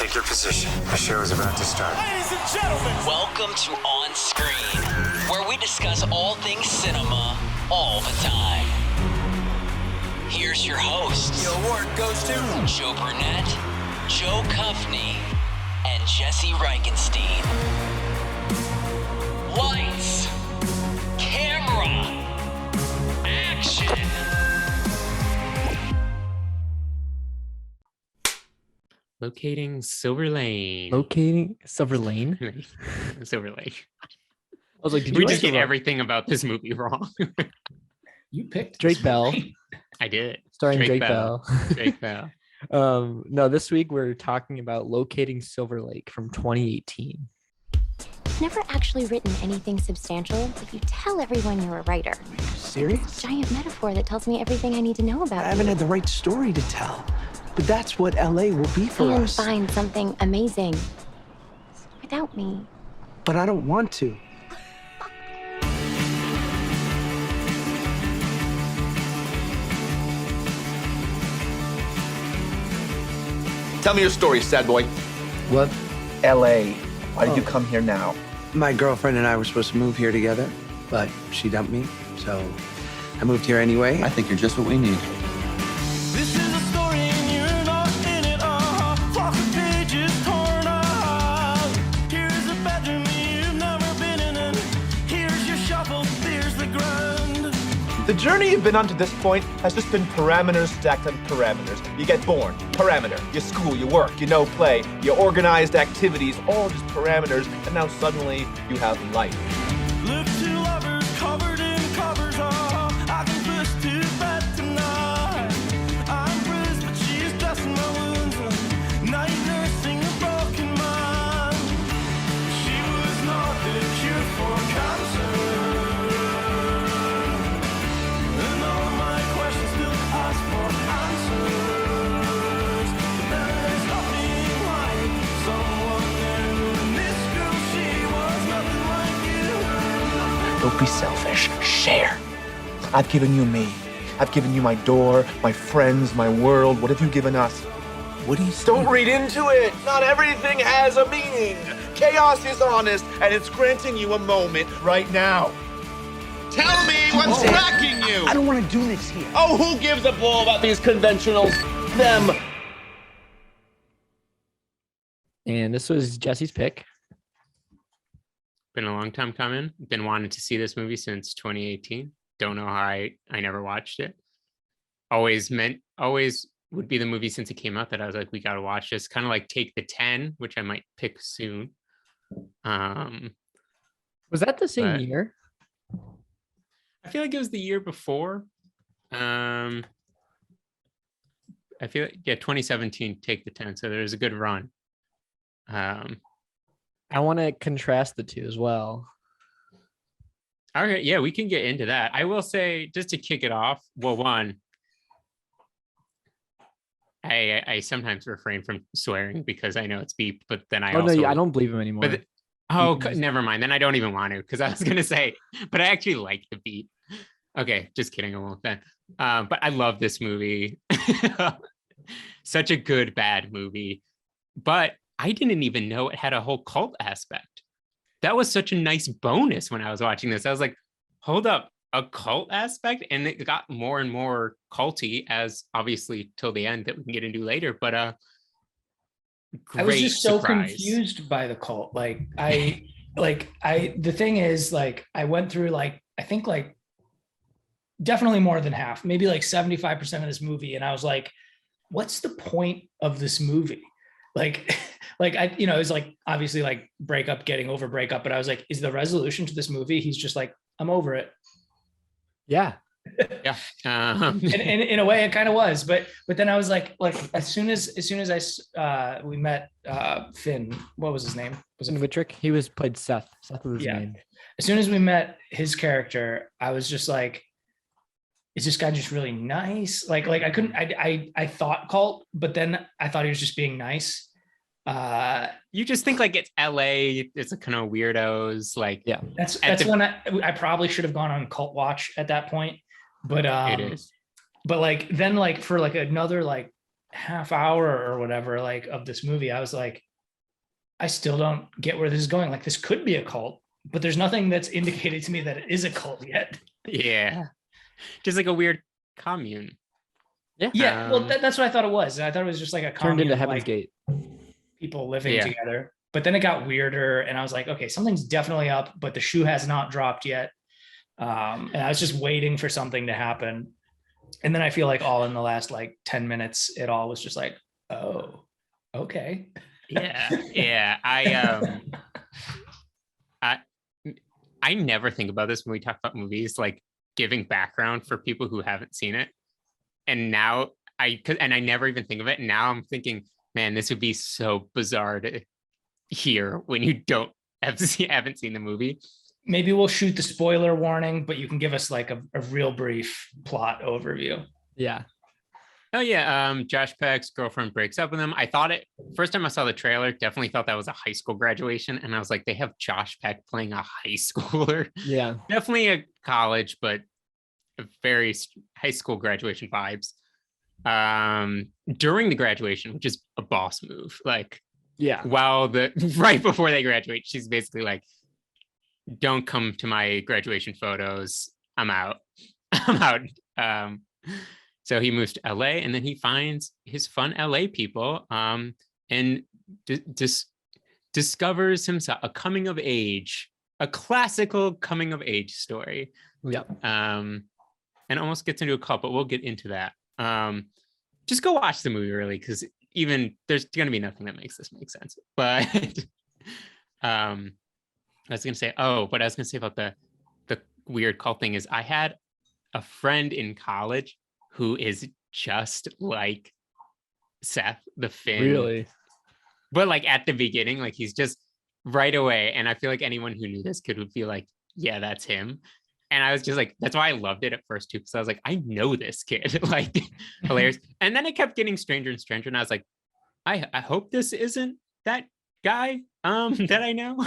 Take your position. The show is about to start. Ladies and gentlemen, welcome to On Screen, where we discuss all things cinema all the time. Here's your hosts. the award goes to Joe Brunett, Joe Cuffney, and Jesse Reichenstein. Lights, camera, action. Locating Silver Lane. Locating Silver Lane? Silver Lane. I was like, did We you just like get everything about this movie wrong. You picked Drake Bell, I did. starring Drake Bell. Drake Bell. No, this week we're talking about Locating Silver Lake from 2018. I've never actually written anything substantial, but you tell everyone you're a writer. Serious? Giant metaphor that tells me everything I need to know about I haven't you. had the right story to tell. But that's what LA will be for And us. find something amazing without me. But I don't want to. Tell me your story, sad boy. What? LA. Why did you come here now? My girlfriend and I were supposed to move here together, but she dumped me, so I moved here anyway. I think you're just what we need. This is a story and you're not in it. Flock of pages torn out. Here's a bedroom you've never been in, and here's your shuffle, here's the ground. The journey you've been on to this point has just been parameters stacked on parameters. You get born, parameter. You school, you work, you know play, you organized activities, all just parameters, and now suddenly you have life. Look, two lovers covered in covers. I can push to bed tonight. I'm bruised, but she's dressing my wounds. Night nursing a broken mind. She was not the cure for cancer. And all my questions still ask for answers. But there's nothing like someone new. And this girl, she was nothing like you. Don't be selfish. Share. I've given you me. I've given you my door, my friends, my world. What have you given us? What do you say? Don't read into it. Not everything has a meaning. Chaos is honest, and it's granting you a moment right now. Tell me what's tracking you. I don't want to do this here. Oh, who gives a ball about these conventionals? Them. And this was Jesse's pick. Been a long time coming. Been wanting to see this movie since 2018. Don't know how I never watched it. Always would be the movie since it came out that I was like, we got to watch this. Kind of like Take the 10, which I might pick soon. Was that the same But- year? I feel like it was the year before. I feel like, 2017, Take the 10. So there's a good run. I want to contrast the two as well. All right, yeah, we can get into that. I will say, just to kick it off, well, one, I sometimes refrain from swearing because I know it's beep, but then I also... No, I don't believe him anymore. But never mind. Then I don't even want to, because I was going to say, but I actually like the beat. Okay, just kidding. I won't then. But I love this movie. Such a good, bad movie. But I didn't even know it had a whole cult aspect. That was such a nice bonus when I was watching this. I was like, hold up, a cult aspect? And it got more and more culty, as obviously till the end that we can get into later. But I was just so surprise. confused by the cult. The thing is, like, I went through, like, I think, like, definitely more than half, maybe like 75% of this movie. And I was like, what's the point of this movie? Like it was like, obviously, like, breakup, getting over breakup. But I was like, is the resolution to this movie, he's just like, I'm over it. Yeah. Yeah. And in a way it kind of was, but then I was like as soon as we met Finn, what was his name? Was it Wittrock? He played Seth. Seth was his Yeah. name. As soon as we met his character, I was just like, is this guy just really nice? Like I thought cult, but then I thought he was just being nice. You just think like it's LA, it's a kind of weirdos, like Yeah. That's when I probably should have gone on Cult Watch at that point. But it is. But like then, like, for like another like half hour or whatever, like of this movie, I was like, I still don't get where this is going. Like this could be a cult, but there's nothing that's indicated to me that it is a cult yet. Yeah. Just like a weird commune. Yeah, well, that's what I thought it was. I thought it was just like a Turned into commune of, Heaven's like, Gate. people living Yeah. together. But then it got weirder, and I was like, okay, something's definitely up, but the shoe has not dropped yet. And I was just waiting for something to happen. And then I feel like all in the last like 10 minutes, it all was just like, oh, okay. Yeah. I never think about this when we talk about movies, like giving background for people who haven't seen it. And now I never even think of it. And now I'm thinking, man, this would be so bizarre to hear when you haven't seen the movie. Maybe we'll shoot the spoiler warning, but you can give us like a real brief plot overview. Yeah. Oh yeah, Josh Peck's girlfriend breaks up with him. I thought first time I saw the trailer, definitely thought that was a high school graduation, and I was like, they have Josh Peck playing a high schooler. Yeah. Definitely a college, but a very high school graduation vibes. During the graduation, which is a boss move, like right before they graduate, she's basically like, don't come to my graduation photos. I'm out. So he moves to LA, and then he finds his fun LA people, and discovers himself a classical coming of age story. Yeah. And almost gets into a cult, but we'll get into that. Just go watch the movie, really, because even there's going to be nothing that makes this make sense. But I was going to say about the weird cult thing is I had a friend in college who is just like Seth, the Finn. Really? But like at the beginning, like he's just right away. And I feel like anyone who knew this kid would feel like, yeah, that's him. And I was just like, that's why I loved it at first too. Because I was like, I know this kid. Like hilarious. And then it kept getting stranger and stranger. And I was like, I hope this isn't that guy that I know.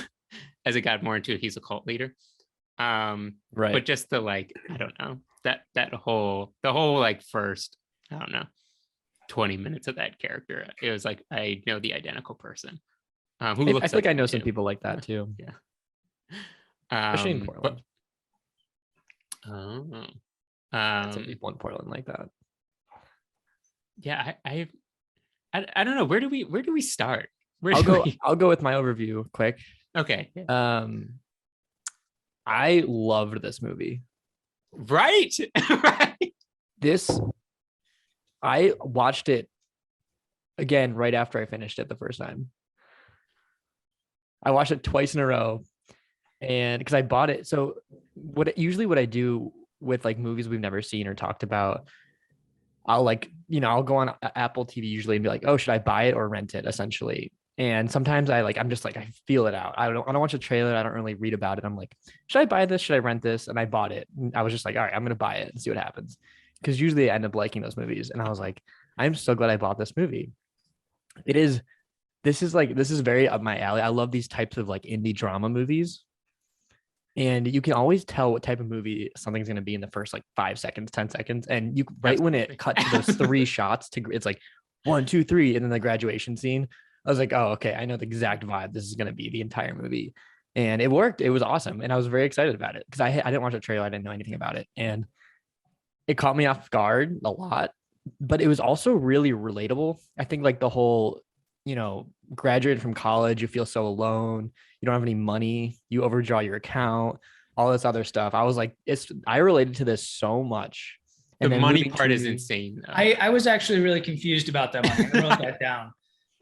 As it got more into it, he's a cult leader. Right. But just the like, I don't know, the whole like first, I don't know, 20 minutes of that character. It was like, I know the identical person. Who looks I feel like I know too. some people like that too. Yeah. Especially in Portland. Some people in Portland like that. Yeah, I don't know. Where do we start? I'll go with my overview quick. Okay. I loved this movie. Right. Right. I watched it again right after I finished it the first time. I watched it twice in a row, and because I bought it. So what I do with like movies we've never seen or talked about, I'll go on Apple TV usually and be like, oh, should I buy it or rent it, essentially. And sometimes I'm just like, I feel it out. I don't watch a trailer. I don't really read about it. I'm like, should I buy this? Should I rent this? And I bought it. And I was just like, all right, I'm going to buy it and see what happens. Because usually I end up liking those movies. And I was like, I'm so glad I bought this movie. This is very up my alley. I love these types of like indie drama movies. And you can always tell what type of movie something's going to be in the first like 5 seconds, 10 seconds. And when it cut to those 3 shots it's like 1, 2, 3. And then the graduation scene. I was like, oh, okay, I know the exact vibe this is going to be the entire movie. And it worked. It was awesome. And I was very excited about it because I didn't watch a trailer. I didn't know anything about it. And it caught me off guard a lot, but it was also really relatable. I think like the whole, graduated from college, you feel so alone. You don't have any money. You overdraw your account, all this other stuff. I was like, I related to this so much. And the money part is insane. I was actually really confused about that one. I wrote that down.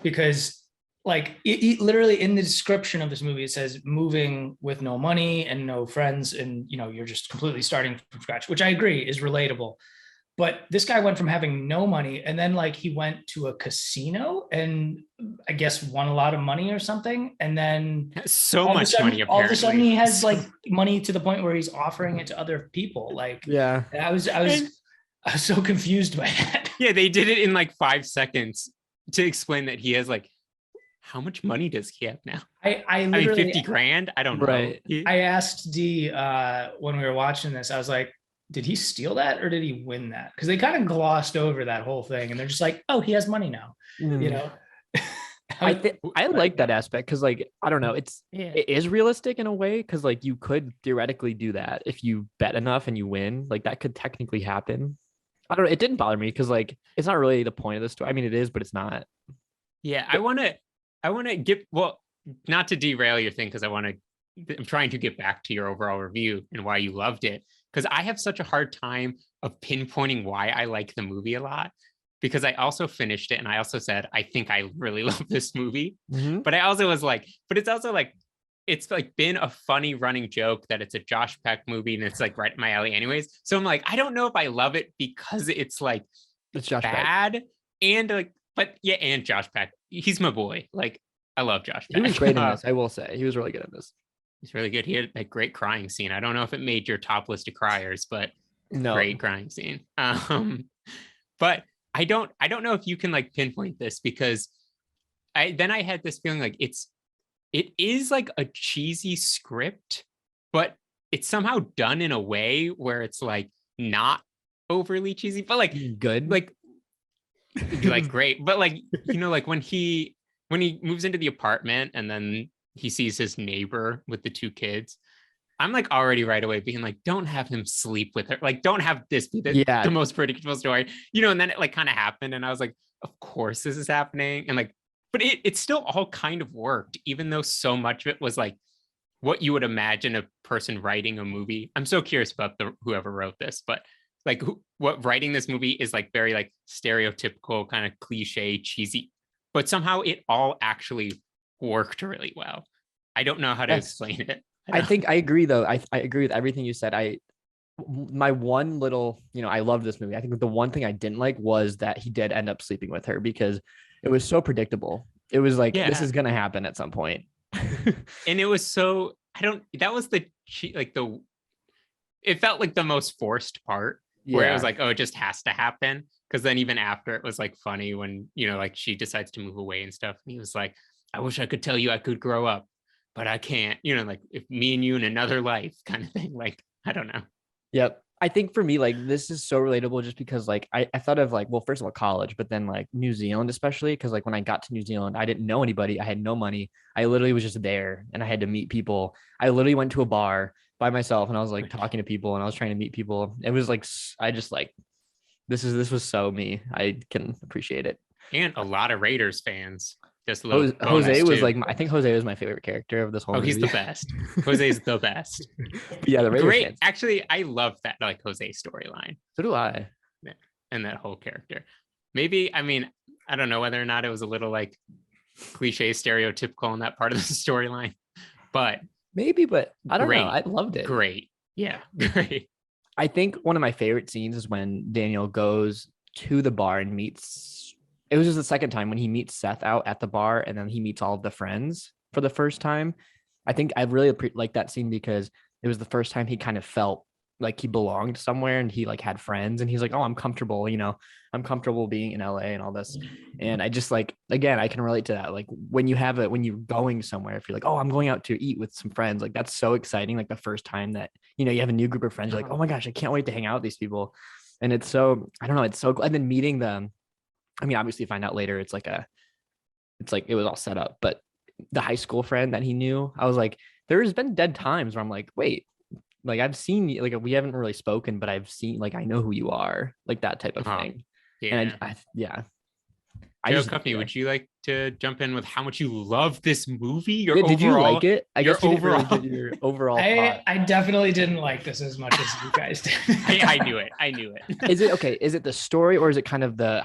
Because like it literally in the description of this movie, it says moving with no money and no friends. And, you're just completely starting from scratch, which I agree is relatable. But this guy went from having no money and then like he went to a casino and I guess won a lot of money or something. And then so much money. All of a sudden he has like money to the point where he's offering it to other people. Like, yeah, I was so confused by that. Yeah. They did it in like 5 seconds to explain that he has like, how much money does he have now? I mean, 50 grand. I don't know. I asked D when we were watching this, I was like, did he steal that or did he win that? Because they kind of glossed over that whole thing, and they're just like, oh, he has money now. You know, I like that aspect because, like, I don't know, it is realistic in a way because, like, you could theoretically do that if you bet enough and you win. Like, that could technically happen. I don't know. It didn't bother me because, like, it's not really the point of the story. I mean, it is, but it's not. Yeah, I want to get, well, not to derail your thing because I'm trying to get back to your overall review and why you loved it, because I have such a hard time of pinpointing why I like the movie a lot, because I also finished it and I also said I think I really love this movie, but I also was like, but it's also like, it's like been a funny running joke that it's a Josh Peck movie and it's like right in my alley anyways. So I'm like, I don't know if I love it because it's like It's Josh bad Peck. and like, but yeah, and Josh Peck, he's my boy. Like, I love Josh Peck. He was great in this. I will say he was really good in this. He's really good. He had a great crying scene. I don't know if it made your top list of criers, but No. great crying scene. But I don't know if you can like pinpoint this, because I had this feeling like it is like a cheesy script, but it's somehow done in a way where it's like not overly cheesy, but like good, like great. But like, you know, like when he moves into the apartment and then he sees his neighbor with the two kids, I'm like already right away being like, don't have him sleep with her. Like, don't have this be the most predictable story, you know? And then it like kind of happened. And I was like, of course this is happening. And like, but it still all kind of worked, even though so much of it was like what you would imagine a person writing a movie. I'm so curious about whoever wrote this, but like what writing this movie is like very like stereotypical, kind of cliche, cheesy, but somehow it all actually worked really well. I don't know how to explain it. I think I agree though. I agree with everything you said. My one little, you know, I love this movie. I think the one thing I didn't like was that he did end up sleeping with her, because it was so predictable. It was like, this is going to happen at some point. And it was so, that was it felt like the most forced part, where it was like, oh, it just has to happen. Because then even after, it was like funny when, you know, like she decides to move away and stuff. And he was like, I wish I could tell you I could grow up, but I can't, you know, like if me and you in another life kind of thing. Like, I don't know. Yep. I think for me, like, this is so relatable just because like I thought of like, well, first of all, college, but then like New Zealand, especially because like when I got to New Zealand, I didn't know anybody. I had no money. I literally was just there and I had to meet people. I literally went to a bar by myself and I was like talking to people and I was trying to meet people. It was like, I just like, this was so me. I can appreciate it. And a lot of Raiders fans. Just Jose was like, I think Jose was my favorite character of this whole movie. He's the best. Jose's the best. Yeah, the Raiders great. fans. Actually, I love that like Jose storyline. So do I. Yeah. And that whole character. Maybe, I mean, I don't know whether or not it was a little like cliche, stereotypical in that part of the storyline, but maybe. But I don't know. I loved it. Great. Yeah, great. I think one of my favorite scenes is when Daniel goes to the bar and meets. It was just the second time when he meets Seth out at the bar and then he meets all of the friends for the first time. I think I really like that scene because it was the first time he kind of felt like he belonged somewhere and he like had friends and he's like, oh, I'm comfortable, you know, I'm comfortable being in LA and all this. And I just like, again, I can relate to that. Like when you're going somewhere, if you're like, oh, I'm going out to eat with some friends, like that's so exciting. Like the first time that, you know, you have a new group of friends, you're like, oh my gosh, I can't wait to hang out with these people. And it's so, I don't know, it's so, and then meeting them. I mean, obviously you find out later, it's like it was all set up, but the high school friend that he knew, I was like, there's been dead times where I'm like, wait, like I've seen you, like we haven't really spoken, but I've seen, like, I know who you are, like that type of thing. Yeah. And Joe Cuffney, would you like to jump in with how much you love this movie? Did you like it? I guess overall, really your overall. I definitely didn't like this as much as you guys did. I knew it. Is it okay? Is it the story or is it kind of the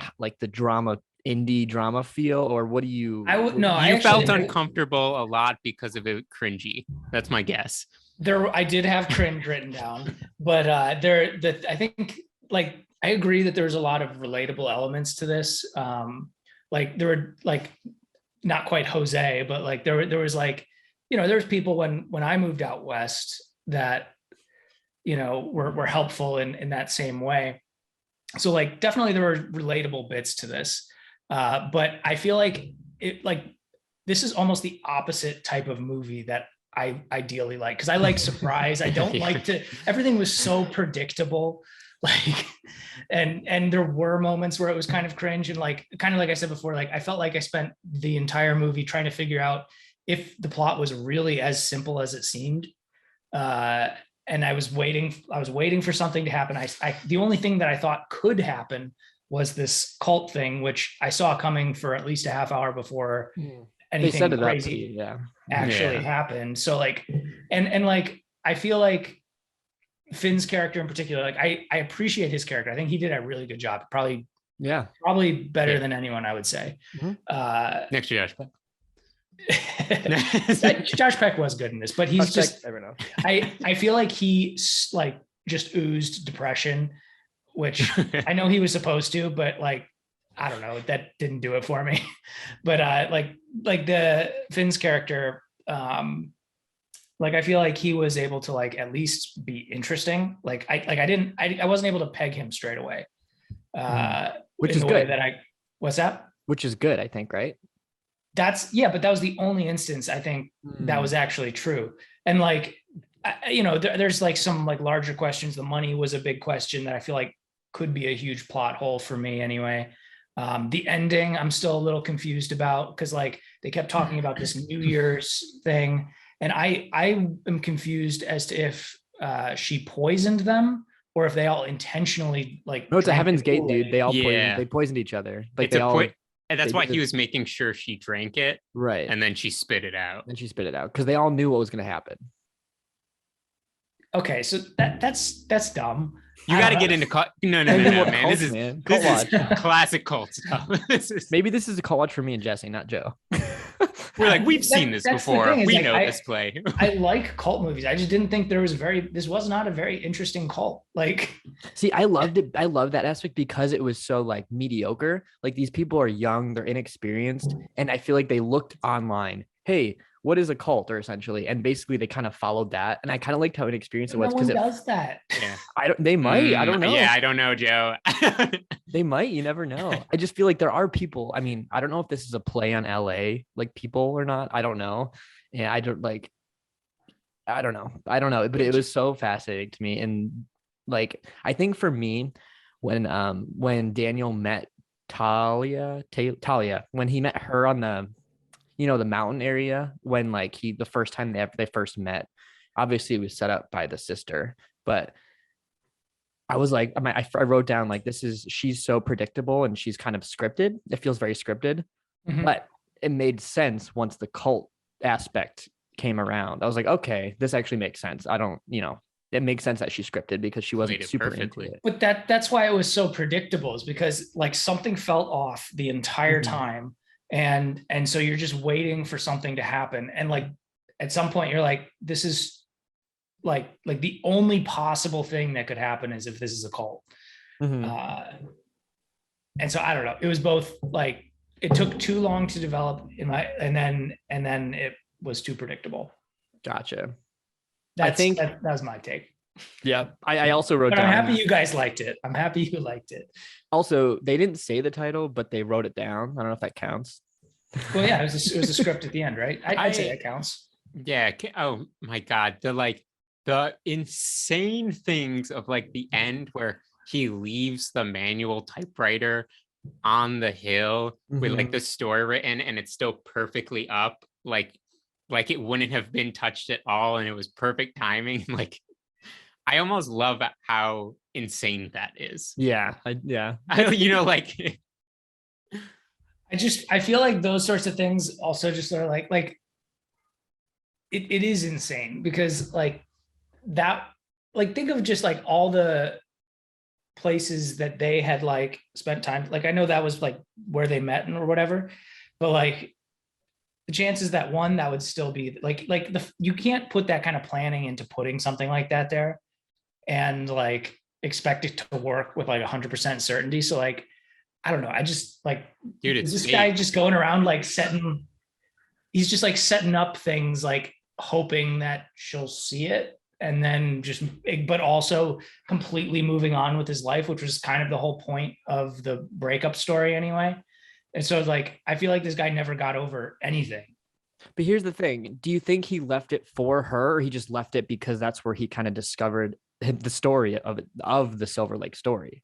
drama, indie drama feel, or what do you? I felt uncomfortable a lot because of it cringy. That's my guess. I did have cringe written down, but I think like I agree that there's a lot of relatable elements to this. Like there were like not quite Jose, but like there was like, you know, there's people when I moved out west that, you know, were helpful in that same way. So like definitely there were relatable bits to this. But I feel like this is almost the opposite type of movie that I ideally like, because I like surprise. I don't like to, everything was so predictable. Like, and there were moments where it was kind of cringe, and like I said before, like I felt like I spent the entire movie trying to figure out if the plot was really as simple as it seemed. And I was waiting for something to happen. The only thing that I thought could happen was this cult thing, which I saw coming for at least a half hour before anything crazy actually happened. So like, and like, I feel like Finn's character in particular, like I appreciate his character. I think he did a really good job. Probably better than anyone, I would say. Next to Josh Peck. Josh Peck was good in this, but he's just, I feel like he like just oozed depression, which I know he was supposed to, but like, I don't know, that didn't do it for me. But like the Finn's character, like I feel like he was able to like at least be interesting. Like I wasn't able to peg him straight away. Which is good. What's that? Which is good, I think, right? But that was the only instance I think that was actually true. And like, you know, there's like some like larger questions. The money was a big question that I feel like could be a huge plot hole for me anyway. The ending, I'm still a little confused about, because like they kept talking about this New Year's thing. And I am confused as to if she poisoned them or if they all intentionally like. No, it's a Heaven's Gate, dude. They all poisoned each other. Like and that's why he was making sure she drank it. Right. And then she spit it out. Because they all knew what was going to happen. Okay, so that's dumb. You got to get into no, man. Cults, This man. is classic cult stuff. Maybe this is a cult watch for me and Jesse, not Joe. We're like, we've seen this before. We know this play. I like cult movies. I just didn't think this was not a very interesting cult. Like, see, I loved it. I love that aspect because it was so like mediocre. Like these people are young, they're inexperienced, and I feel like they looked online. Hey, what is a cult, or essentially, and basically they kind of followed that, and I kind of liked how inexperienced it was because it does that. Yeah, they might. I don't know. Yeah, I don't know, Joe. They might. You never know. I just feel like there are people. I mean, I don't know if this is a play on LA, like people or not. I don't know. Yeah, I don't know. But it was so fascinating to me, and like I think for me, when Daniel met Talia, when he met her on the, you know, the mountain area, when like the first time they first met, obviously it was set up by the sister, but I was like, I wrote down like, she's so predictable and she's kind of scripted. It feels very scripted, but it made sense once the cult aspect came around. I was like, okay, this actually makes sense. It makes sense that she's scripted because she wasn't super into it. But that's why it was so predictable, is because like something felt off the entire time. And so you're just waiting for something to happen. And like, at some point you're like, this is like the only possible thing that could happen is if this is a cult. And so I don't know. It was both like, it took too long to develop and then it was too predictable. Gotcha. That was my take. Yeah. I also wrote down. I'm happy you guys liked it. I'm happy you liked it. Also, they didn't say the title, but they wrote it down. I don't know if that counts. Well, yeah, it was a script at the end, right? I'd say that counts. Yeah. Oh my God. The insane things of like the end where he leaves the manual typewriter on the hill with like the story written and it's still perfectly up. Like it wouldn't have been touched at all. And it was perfect timing. Like, I almost love how insane that is. Yeah. I feel like those sorts of things also just are like it is insane because like that, like think of just like all the places that they had like spent time. Like I know that was like where they met or whatever, but like the chances that that would still be you can't put that kind of planning into putting something like that there and like expect it to work with like 100% certainty. So like, I don't know. I just like, dude, is this guy just going around like he's just like setting up things, like hoping that she'll see it. And then but also completely moving on with his life, which was kind of the whole point of the breakup story anyway. And so like, I feel like this guy never got over anything. But here's the thing. Do you think he left it for her, or he just left it because that's where he kind of discovered the story of the Silver Lake story?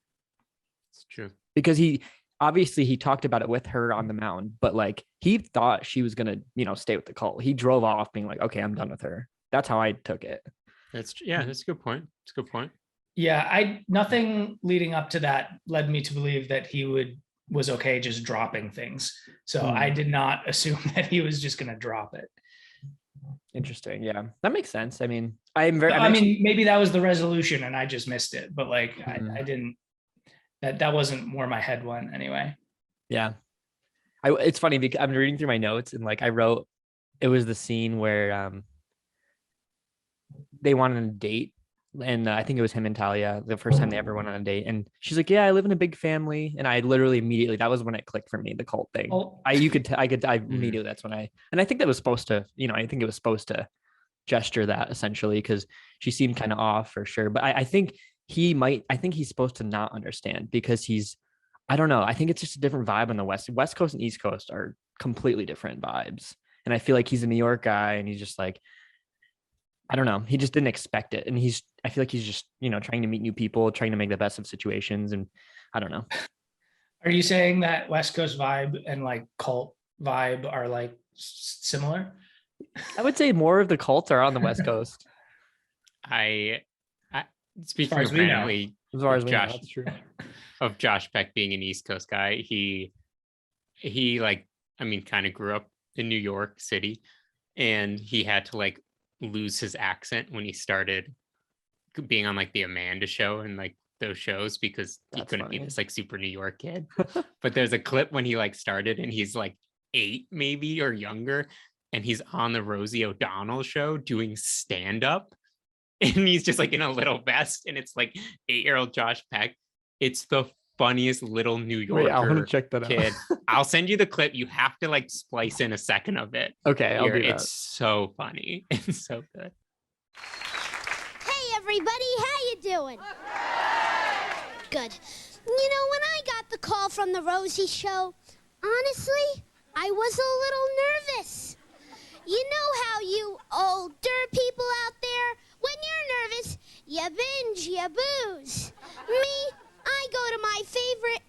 It's true. Because he obviously he talked about it with her on the mound, but like he thought she was gonna, stay with the cult. He drove off being like, okay, I'm done with her. That's how I took it. That's a good point. It's a good point. Yeah, nothing leading up to that led me to believe that he was okay just dropping things. So I did not assume that he was just going to drop it. Interesting. Yeah, that makes sense. I mean, maybe that was the resolution and I just missed it, but like Mhm. I didn't. That wasn't where my head went anyway. Yeah. It's funny because I'm reading through my notes and like I wrote, it was the scene where they went on a date, and I think it was him and Talia, the first time they ever went on a date, and she's like, yeah, I live in a big family, and I literally immediately, that was when it clicked for me, the cult thing. I immediately, that's when and I think that was supposed to, I think it was supposed to gesture that essentially, because she seemed kind of off for sure, but I think he's supposed to not understand because I don't know, I think it's just a different vibe on the West Coast and East Coast are completely different vibes, and I feel like he's a New York guy, and he's just like, I don't know. He just didn't expect it. And I feel like he's just, trying to meet new people, trying to make the best of situations. And I don't know. Are you saying that West Coast vibe and like cult vibe are like similar? I would say more of the cults are on the West Coast. I speaking as of we know. family, As far as we know, Josh, that's true. of Josh Peck being an East Coast guy, he like, kind of grew up in New York City, and he had to like lose his accent when he started being on like the Amanda show and like those shows, because he couldn't be this like super New York kid. But there's a clip when he like started and he's like 8 maybe or younger, and he's on the Rosie O'Donnell show doing stand-up, and he's just like in a little vest, and it's like 8-year-old Josh Peck. It's the funniest little New Yorker. Wait, I want to check that kid. out. I'll send you the clip. You have to like splice in a second of it. Okay, I'll do that. It's so funny. It's so good. Hey everybody, how you doing? Good. When I got the call from the Rosie show, honestly, I was a little nervous. You know how you older people out there, when you're nervous, you binge, you booze. Me, I go to my favorite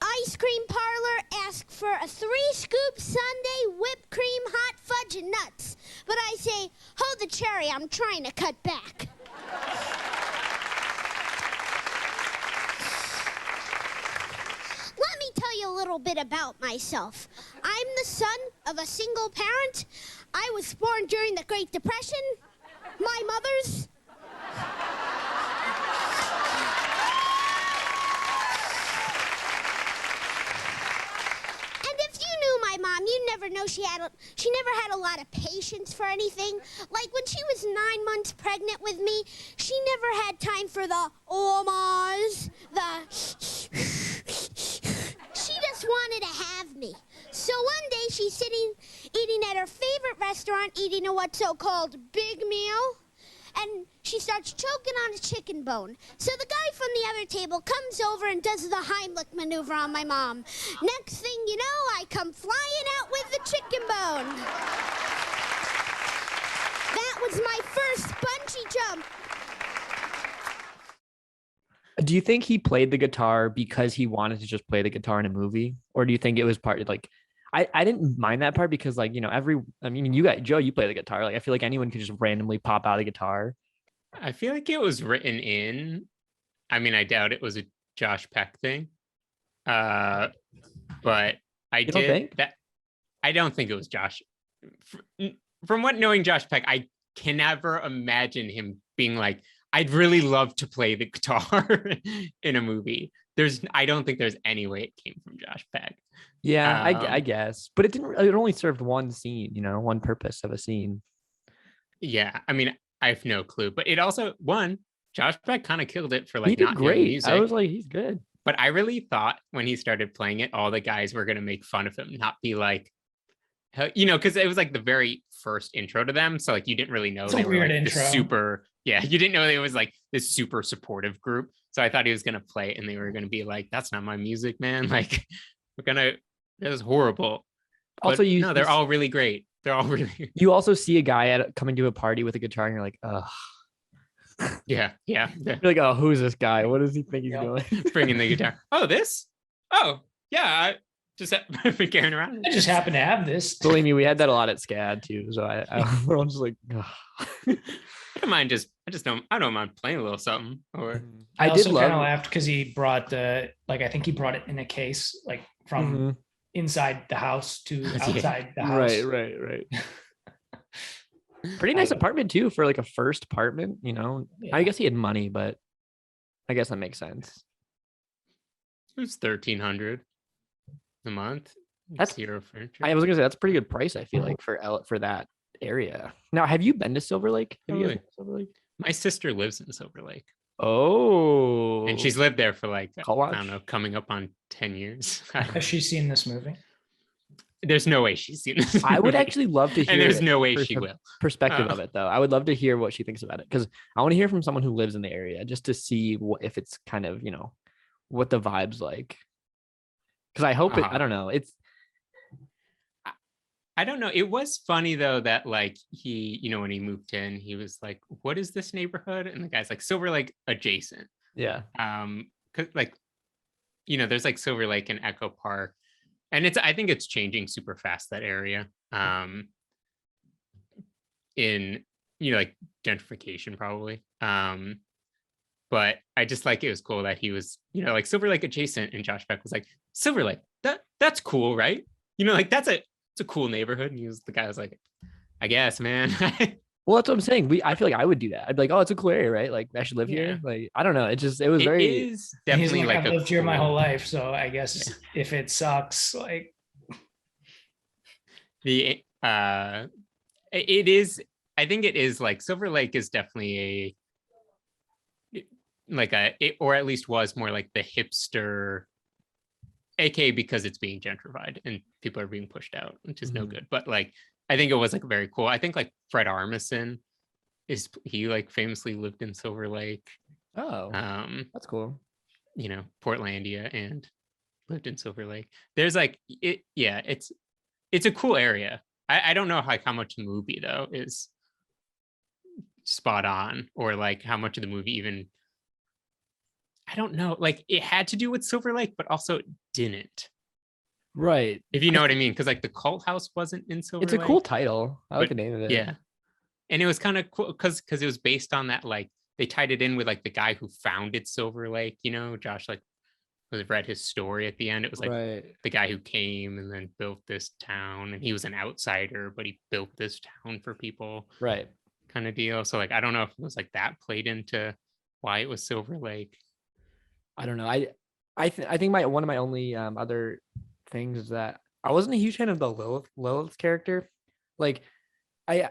ice cream parlor, ask for a 3-scoop sundae, whipped cream, hot fudge, and nuts. But I say, hold the cherry, I'm trying to cut back. Let me tell you a little bit about myself. I'm the son of a single parent. I was born during the Great Depression. My mother's... my mom, you never know she never had a lot of patience for anything. Like when she was 9 months pregnant with me, she never had time for the oh-mahs, she just wanted to have me. So one day she's eating at her favorite restaurant, eating a what's so-called big meal, and she starts choking on a chicken bone. So the guy from the other table comes over and does the Heimlich maneuver on my mom. Next thing you know, I come flying out with the chicken bone. That was my first bungee jump. Do you think he played the guitar because he wanted to just play the guitar in a movie? Or do you think it was part like, I didn't mind that part because like, you got Joe, you play the guitar. Like, I feel like anyone could just randomly pop out a guitar. I feel like it was written in. I doubt it was a Josh Peck thing. But I don't think it was Josh. From what knowing Josh Peck, I can never imagine him being like, I'd really love to play the guitar in a movie. I don't think there's any way it came from Josh Peck. Yeah, I guess, but it only served one scene, one purpose of a scene. Yeah, I have no clue, but it also Josh Peck kind of killed it for like he did not great. doing music. I was like, he's good. But I really thought when he started playing it, all the guys were gonna make fun of him, not be like, because it was like the very first intro to them, so like you didn't really know it's they a were weird like intro. you didn't know it was like this super supportive group. So I thought he was gonna play it and they were gonna be like, that's not my music, man. Like that was horrible. Also, they're all really great. They're all really. You also see a guy coming to a party with a guitar, and you're like, ugh. Yeah. You're like, oh, who's this guy? What does he think he's doing? Bringing the guitar. Oh, this? Oh, yeah. I just have been carrying around. I just happen to have this. Believe me, we had that a lot at SCAD too. So we're all just like, ugh. I don't mind I don't mind playing a little something. Or I I also did kind of love. laughed because he brought I think he brought it in a case, like from inside the house to outside the house. Right. Pretty nice apartment too for like a first apartment, you know. Yeah. I guess he had money, but I guess that makes sense. it was $1,300 a month. That's- zero furniture. I was gonna say that's a pretty good price, I feel like, for that area. Now, have you been to Silver Lake? Have you guys been to Silver Lake? My sister lives in Silver Lake, Oh, and she's lived there for like Call I watch? don't know, coming up on 10 years. Has she seen this movie? There's no way she's seen this. I would movie. actually love to hear. and there's it no way for she some will. perspective Oh. of it though. I would love to hear what she thinks about it because I want to hear from someone who lives in the area just to see if it's kind of, you know, what the vibe's like. Because I hope I don't know. I don't know. It was funny though that like he, you know, when he moved in, he was like, "What is this neighborhood?" And the guy's like, "Silver Lake adjacent." Yeah. Cause like, you know, there's like Silver Lake and Echo Park, and I think it's changing super fast, that area. In, you know, like gentrification probably. But I just like it was cool that he was, you know, like Silver Lake adjacent, and Josh Peck was like, "Silver Lake, that's cool, right? You know, like it's a cool neighborhood." And the guy was like, "I guess, man." Well, that's what I'm saying. I feel like I would do that. I'd be like, "Oh, it's a cool area, right? Like I should live here." Like I don't know. It was very. It is definitely He's like I've lived here my cool- whole life, so I guess if it sucks, like the it is. I think it is like Silver Lake is definitely or at least was more like the hipster, aka because it's being gentrified and people are being pushed out, which is no good. But like I think it was like very cool. I think like Fred Armisen he like famously lived in Silver Lake. Oh, that's cool. You know, Portlandia, and lived in Silver Lake. There's like it, yeah, it's a cool area. I don't know how much the movie though is spot on, or like how much of the movie even, I don't know, like it had to do with Silver Lake, but also it didn't. Right. If you know what I mean, because like the cult house wasn't in Silver It's a Lake. cool title. I like but the name of it. Yeah. And it was kind of cool because it was based on that, like they tied it in with like the guy who founded Silver Lake, you know, Josh like read his story at the end. It was like the guy who came and then built this town, and he was an outsider, but he built this town for people. Right. Kind of deal. So like I don't know if it was like that played into why it was Silver Lake. I don't know. I think one of my only other things is that I wasn't a huge fan of the Lilith character. Like I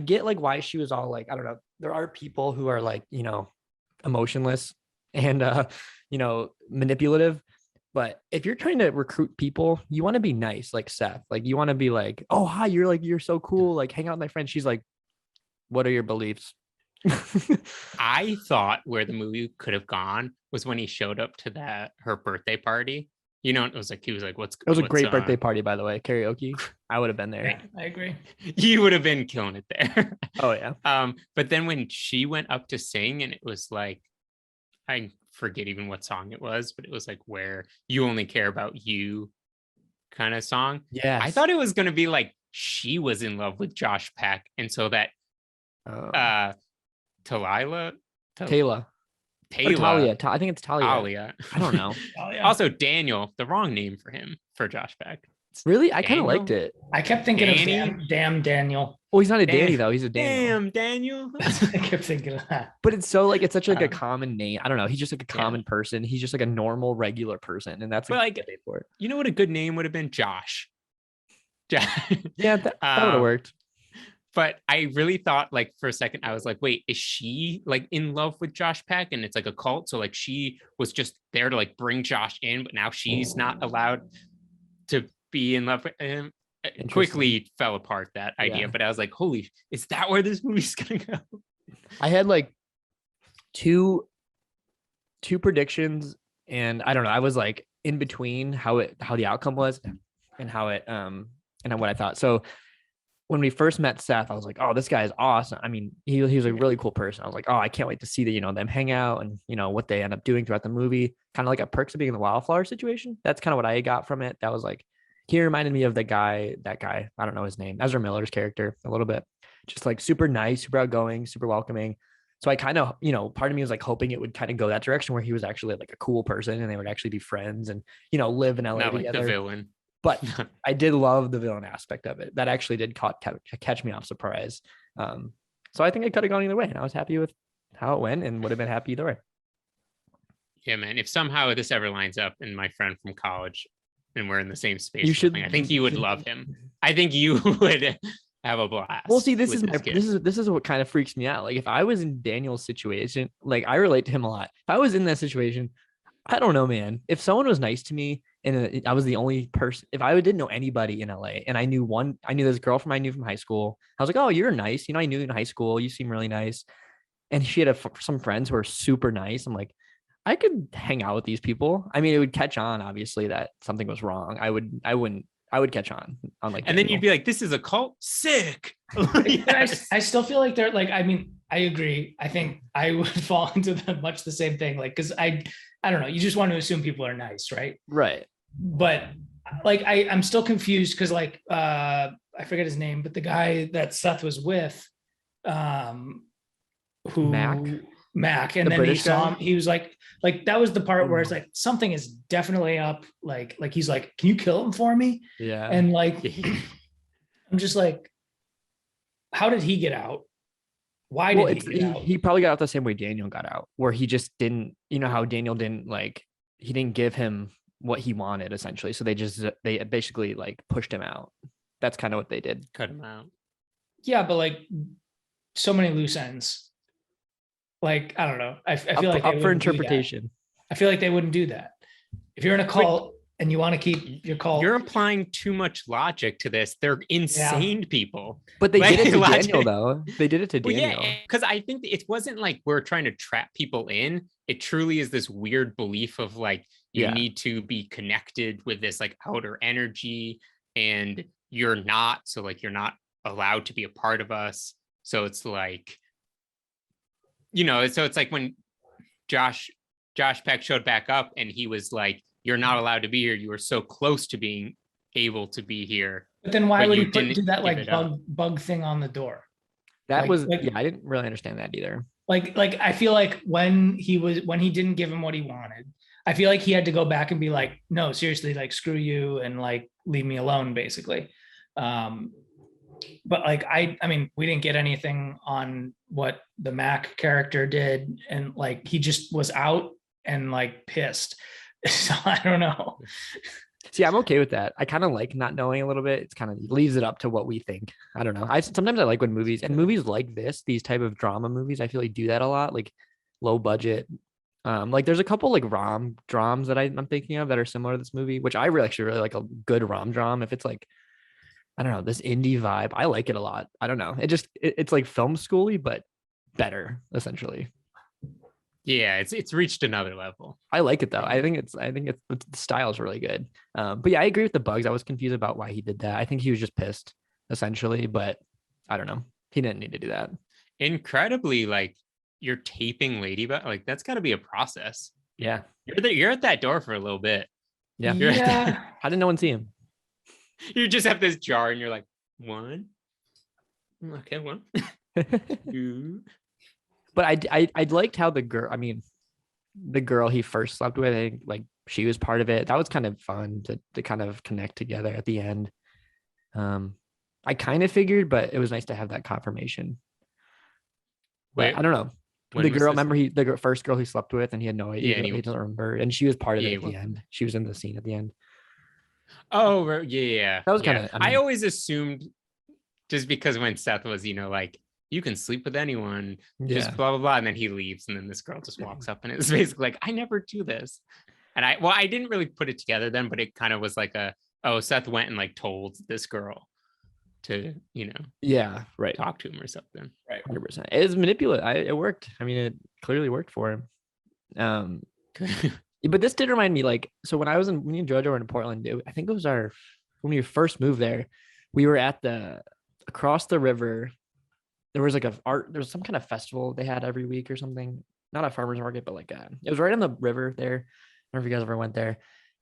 get like why she was all like, I don't know. There are people who are like, you know, emotionless and you know, manipulative. But if you're trying to recruit people, you want to be nice, like Seth. Like you want to be like, "Oh, hi, you're so cool. Like hang out with my friend." She's like, "What are your beliefs?" I thought where the movie could have gone was when he showed up to her birthday party. You know, it was like he was like, "What's?" It was a great birthday party, by the way. Karaoke. I would have been there. yeah, I agree. You would have been killing it there. Oh yeah. But then when she went up to sing, and it was like, I forget even what song it was, but it was like where you only care about you kind of song. Yeah. I thought it was going to be like she was in love with Josh Peck, and so that Talia. I think it's Talia. I don't know. Also Daniel, the wrong name for him, for Josh Peck. Really? I kind of Daniel? liked it. I kept thinking Danny? of damn Daniel. Oh, he's not a Damn. Danny though. He's a Daniel. Damn, Daniel. I kept thinking of that. But it's so like it's such like a common name. I don't know. He's just like a common person. He's just like a normal, regular person, and that's But, like, a good name for it. You know what a good name would have been? Josh. Yeah, that would have worked. But I really thought, like, for a second, I was like, wait, is she like in love with Josh Peck? And it's like a cult. So like she was just there to like bring Josh in, but now she's not allowed to be in love with him. It quickly fell apart, that idea. Yeah. But I was like, holy, is that where this movie's gonna go? I had like two predictions, and I don't know. I was like in between how the outcome was and how it and what I thought. So when we first met Seth, I was like, oh, this guy is awesome. I mean, he was a really cool person. I was like, oh, I can't wait to see them hang out and, what they end up doing throughout the movie. Kind of like a Perks of Being in the Wildflower situation. That's kind of what I got from it. That was like, he reminded me of that guy, I don't know his name, Ezra Miller's character a little bit. Just like super nice, super outgoing, super welcoming. So I kind of, part of me was like hoping it would kind of go that direction where he was actually like a cool person and they would actually be friends and, live in LA Not together. like the villain. But I did love the villain aspect of it. That actually did catch me off surprise. So I think it could have gone either way. And I was happy with how it went and would have been happy either way. Yeah, man. If somehow this ever lines up and my friend from college and we're in the same space, You should- I think you would love him. I think you would have a blast. Well, see, this with is kid. what kind of freaks me out. Like if I was in Daniel's situation, like I relate to him a lot. If I was in that situation, I don't know, man. If someone was nice to me and I was the only person, if I didn't know anybody in LA and I knew this girl I knew from high school, I was like, oh, you're nice. I knew you in high school. You seem really nice. And she had some friends who are super nice. I'm like, I could hang out with these people. I mean, it would catch on, obviously, that something was wrong. I would catch on like, and then you'd be like, this is a cult. Sick. Yes. I still feel like they're like, I mean, I agree. I think I would fall into much the same thing. Like, cause I don't know. You just want to assume people are nice. Right. Right. But like, I'm still confused. Cause like, I forget his name, but the guy that Seth was with, Mac. And The then British he saw guy? him, he was like that was the part where it's like, something is definitely up. Like he's like, can you kill him for me? Yeah. And like, I'm just like, how did he get out? Why did he get out? He probably got out the same way Daniel got out, where he just didn't, how Daniel didn't he didn't give him what he wanted essentially. So they basically like pushed him out. That's kind of what they did. Cut him out. Yeah, but like so many loose ends. Like, I don't know. I feel like up for interpretation. I feel like they wouldn't do that. If you're in a cult and you want to keep your cult, You're applying too much logic to this. They're insane people. But they did it to logic- Daniel though. They did it to Well, Daniel. yeah, because I think it wasn't like we're trying to trap people in. It truly is this weird belief of like you Yeah. need to be connected with this like outer energy, and you're not. So like you're not allowed to be a part of us. So it's like, so it's like when Josh Peck showed back up and he was like, you're not allowed to be here. You were so close to being able to be here. but then why but would you he didn't do that give like it up. bug thing on the door? That Like- was like- I didn't really understand that either. Like I feel like when he didn't give him what he wanted, I feel like he had to go back and be like, no, seriously, like screw you and like leave me alone, basically. But like I mean, we didn't get anything on what the Mac character did, and like he just was out and like pissed. So I don't know. See, I'm okay with that. I kind of like not knowing a little bit. It's kind of leaves it up to what we think. I don't know. Sometimes I like when movies like these type of drama movies, I feel like do that a lot, like low budget. Like there's a couple like rom-droms that I'm thinking of that are similar to this movie, which I actually really like a good rom-drom. If it's like, I don't know, this indie vibe, I like it a lot. I don't know. It's like film schooly, but better essentially. Yeah, it's reached another level. I like it though. I think the style is really good. But yeah, I agree with the bugs. I was confused about why he did that. I think he was just pissed essentially, but I don't know. He didn't need to do that. Incredibly, like you're taping Ladybug, like that's got to be a process. Yeah. You're at that door for a little bit. Yeah. You're at Yeah. How did no one see him? You just have this jar and you're like, one. Okay, one. Two. But I liked how the girl he first slept with, I think, like she was part of it. That was kind of fun to kind of connect together at the end. I kind of figured, but it was nice to have that confirmation. But Wait, I don't know. when The was girl, this? remember the first girl he slept with, and he had no idea. Yeah, and he doesn't remember, and she was part of Yeah, it at he the end. She was in the scene at the end. Oh, right, yeah. That was yeah. kinda- I I mean- always assumed just because when Seth was, like, you can sleep with anyone, just Yeah. blah, blah, blah. And then he leaves. And then this girl just walks up and it's basically like, I never do this. And I didn't really put it together then, but it kind of was like Seth went and like told this girl to, Yeah, right. talk to him or something. Right. 100%. It was manipulative. It worked. I mean, it clearly worked for him. But this did remind me, like, so when me and Jojo were in Portland, I think it was when we first moved there, we were at across the river, there was like there was some kind of festival they had every week or something. Not a farmer's market, but like it was right on the river there. I don't know if you guys ever went there.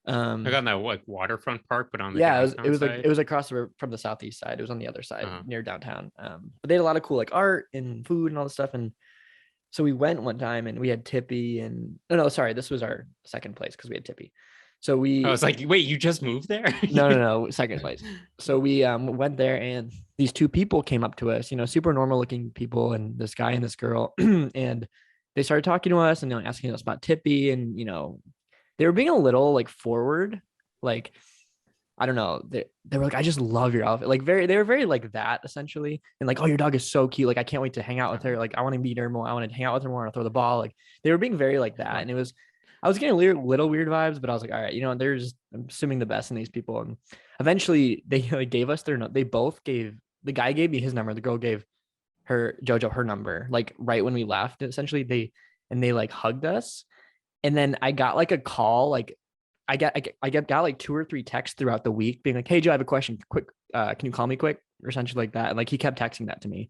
I got on that like waterfront park, but on the Yeah, downtown side. it was across the river from the southeast side. It was on the other side near downtown. But they had a lot of cool like art and food and all this stuff. And so we went one time and we had Tippy and no, sorry, this was our second place because we had Tippy. So I was like, wait, you just moved there? no, second place. So we went there and these two people came up to us, super normal looking people, and this guy and this girl, and they started talking to us and asking us about Tippy, and they were being a little like forward, like I don't know, they were like, I just love your outfit, like they were very like that essentially, and like, oh, your dog is so cute, like I can't wait to hang out with her, like I want to meet her more, I want to hang out with her more, and throw the ball, like they were being very like that, and I was getting little weird vibes, but I was like, all right, I'm assuming the best in these people. And eventually they gave us their, they both gave, the guy gave me his number. The girl gave Jojo her number, like right when we left, essentially they like hugged us. And then I got like a call, like I got like 2 or 3 texts throughout the week being like, hey Joe, I have a question quick. Can you call me quick? Or essentially like that. And like, he kept texting that to me.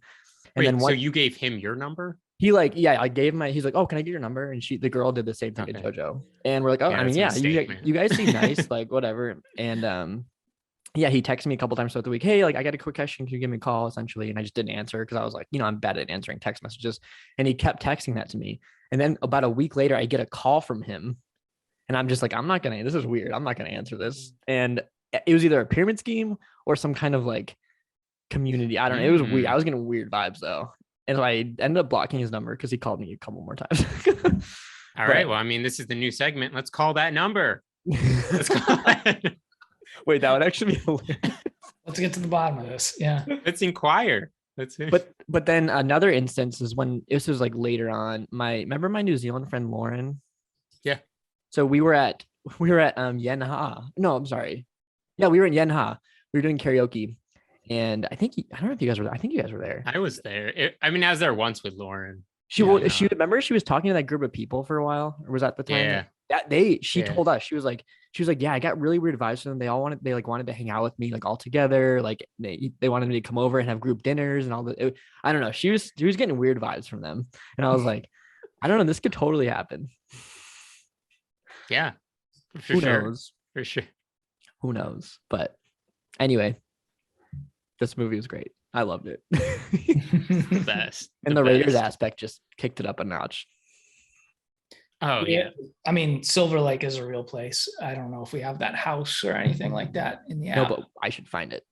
And then so you gave him your number? He like, yeah, I gave him he's like, oh, can I get your number? And the girl did the same thing to JoJo. And we're like, oh, yeah, you guys seem nice, like whatever. And yeah, he texted me a couple times throughout the week. Hey, like I got a quick question. Can you give me a call? Essentially. And I just didn't answer because I was like, I'm bad at answering text messages. And he kept texting that to me. And then about a week later, I get a call from him. And I'm just like, this is weird. I'm not going to answer this. And it was either a pyramid scheme or some kind of like community. I don't know. It was weird. I was getting weird vibes though. And so I ended up blocking his number because he called me a couple more times. All right. Well, I mean, this is the new segment. Let's call that number. Let's call it. Wait, that would actually be hilarious. Let's get to the bottom of this. Yeah. Let's inquire. Let's see. But then another instance is when this was like later on. Remember my New Zealand friend Lauren? Yeah. So we were at Yen Ha. No, I'm sorry. Yeah, we were in Yen Ha. We were doing karaoke. And I don't know if you guys were there. I think you guys were there. I was there. I I was there once with Lauren. She remember she was talking to that group of people for a while, or was that the time? Yeah. She told us, she was like, yeah, I got really weird vibes from them. They wanted to hang out with me like all together. Like they wanted me to come over and have group dinners and all that. I don't know. She was getting weird vibes from them. And I was like, I don't know, this could totally happen. Yeah. Who knows? For sure. Who knows? But anyway, this movie was great. I loved it. The best. And the Raiders aspect just kicked it up a notch. Oh yeah. I mean, Silver Lake is a real place. I don't know if we have that house or anything like that in the app. No, but I should find it.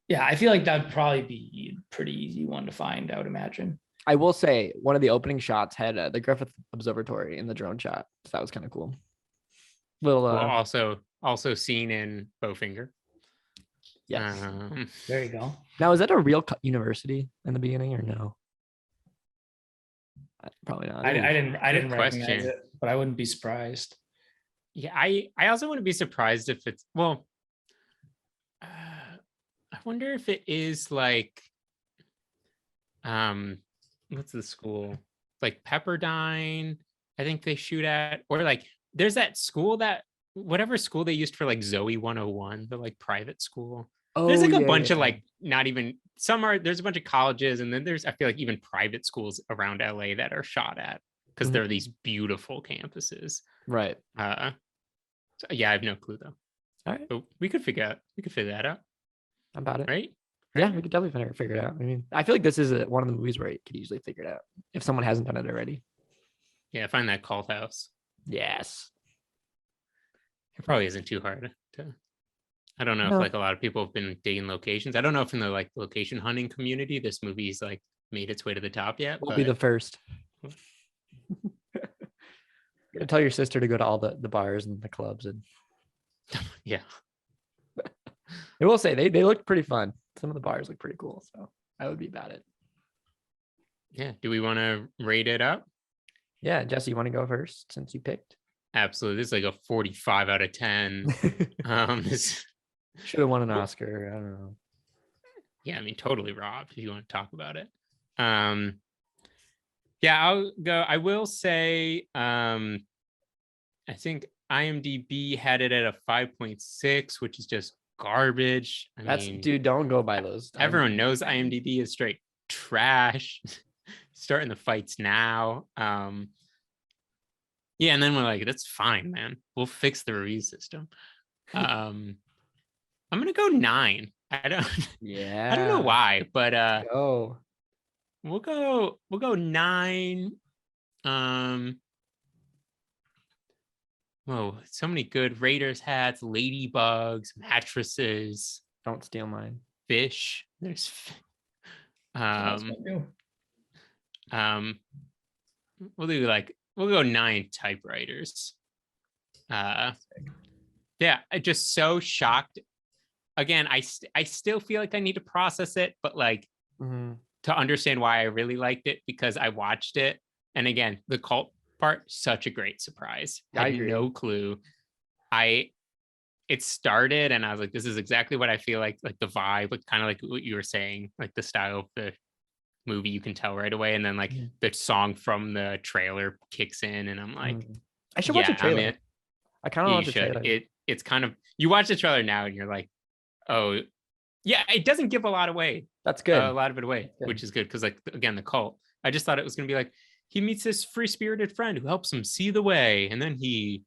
Yeah, I feel like that'd probably be a pretty easy one to find, I would imagine. I will say one of the opening shots had the Griffith Observatory in the drone shot. So that was kind of cool. Also seen in Bowfinger. Yes. There you go. Now, is that a real university in the beginning or no? Probably not. I didn't recognize question. it, but I wouldn't be surprised. Yeah, I also wouldn't be surprised if it's I wonder if it is like what's the school? Like Pepperdine, I think they shoot at, or like there's that school that whatever school they used for like Zoe 101, the like private school. There's like a bunch of like not even there's a bunch of colleges, and then there's I feel like even private schools around LA that are shot at because they're these beautiful campuses. Right. So, yeah, I have no clue though. All right. But we could figure that out. About it. Right? Yeah, we could definitely figure it out. I mean, I feel like this is one of the movies where you could easily figure it out if someone hasn't done it already. Yeah, find that cult house. Yes. It probably isn't too hard to. I don't know if like a lot of people have been digging locations. I don't know if in the like location hunting community, this movie's like made its way to the top yet. We'll be the first. Tell your sister to go to all the bars and the clubs and yeah. I will say they look pretty fun. Some of the bars look pretty cool, so I would be about it. Yeah. Do we want to rate it up? Yeah, Jesse, you want to go first since you picked? Absolutely. This is like a 45 out of 10. This should have won an Oscar. I don't know. Yeah, I mean, totally robbed if you want to talk about it. Yeah, I'll go. I will say, I think IMDb had it at a 5.6, which is just garbage. I That's mean, dude, don't go by those. everyone knows IMDb is straight trash. Starting the fights now. Yeah, and then we're like, that's fine, man. We'll fix the review system. I'm gonna go 9. I don't know why, but go. we'll go 9. Whoa, so many good Raiders hats, ladybugs, mattresses, Don't steal mine. fish. There's we'll go 9 typewriters. Yeah, I just so shocked. Again, I still feel like I need to process it, but like to understand why I really liked it, because I watched it. And again, the cult part, such a great surprise. I had no clue. It started and I was like, this is exactly what I feel like the vibe, like kind of like what you were saying, like the style of the movie, you can tell right away. And then like the song from the trailer kicks in and I'm like, I should watch the trailer. I kind of watch the trailer. It's kind of, you watch the trailer now and you're like, oh yeah, it doesn't give a lot away. That's good. A lot of it away, which is good. Because like, again, the cult, I just thought it was going to be like, he meets this free-spirited friend who helps him see the way. And then he,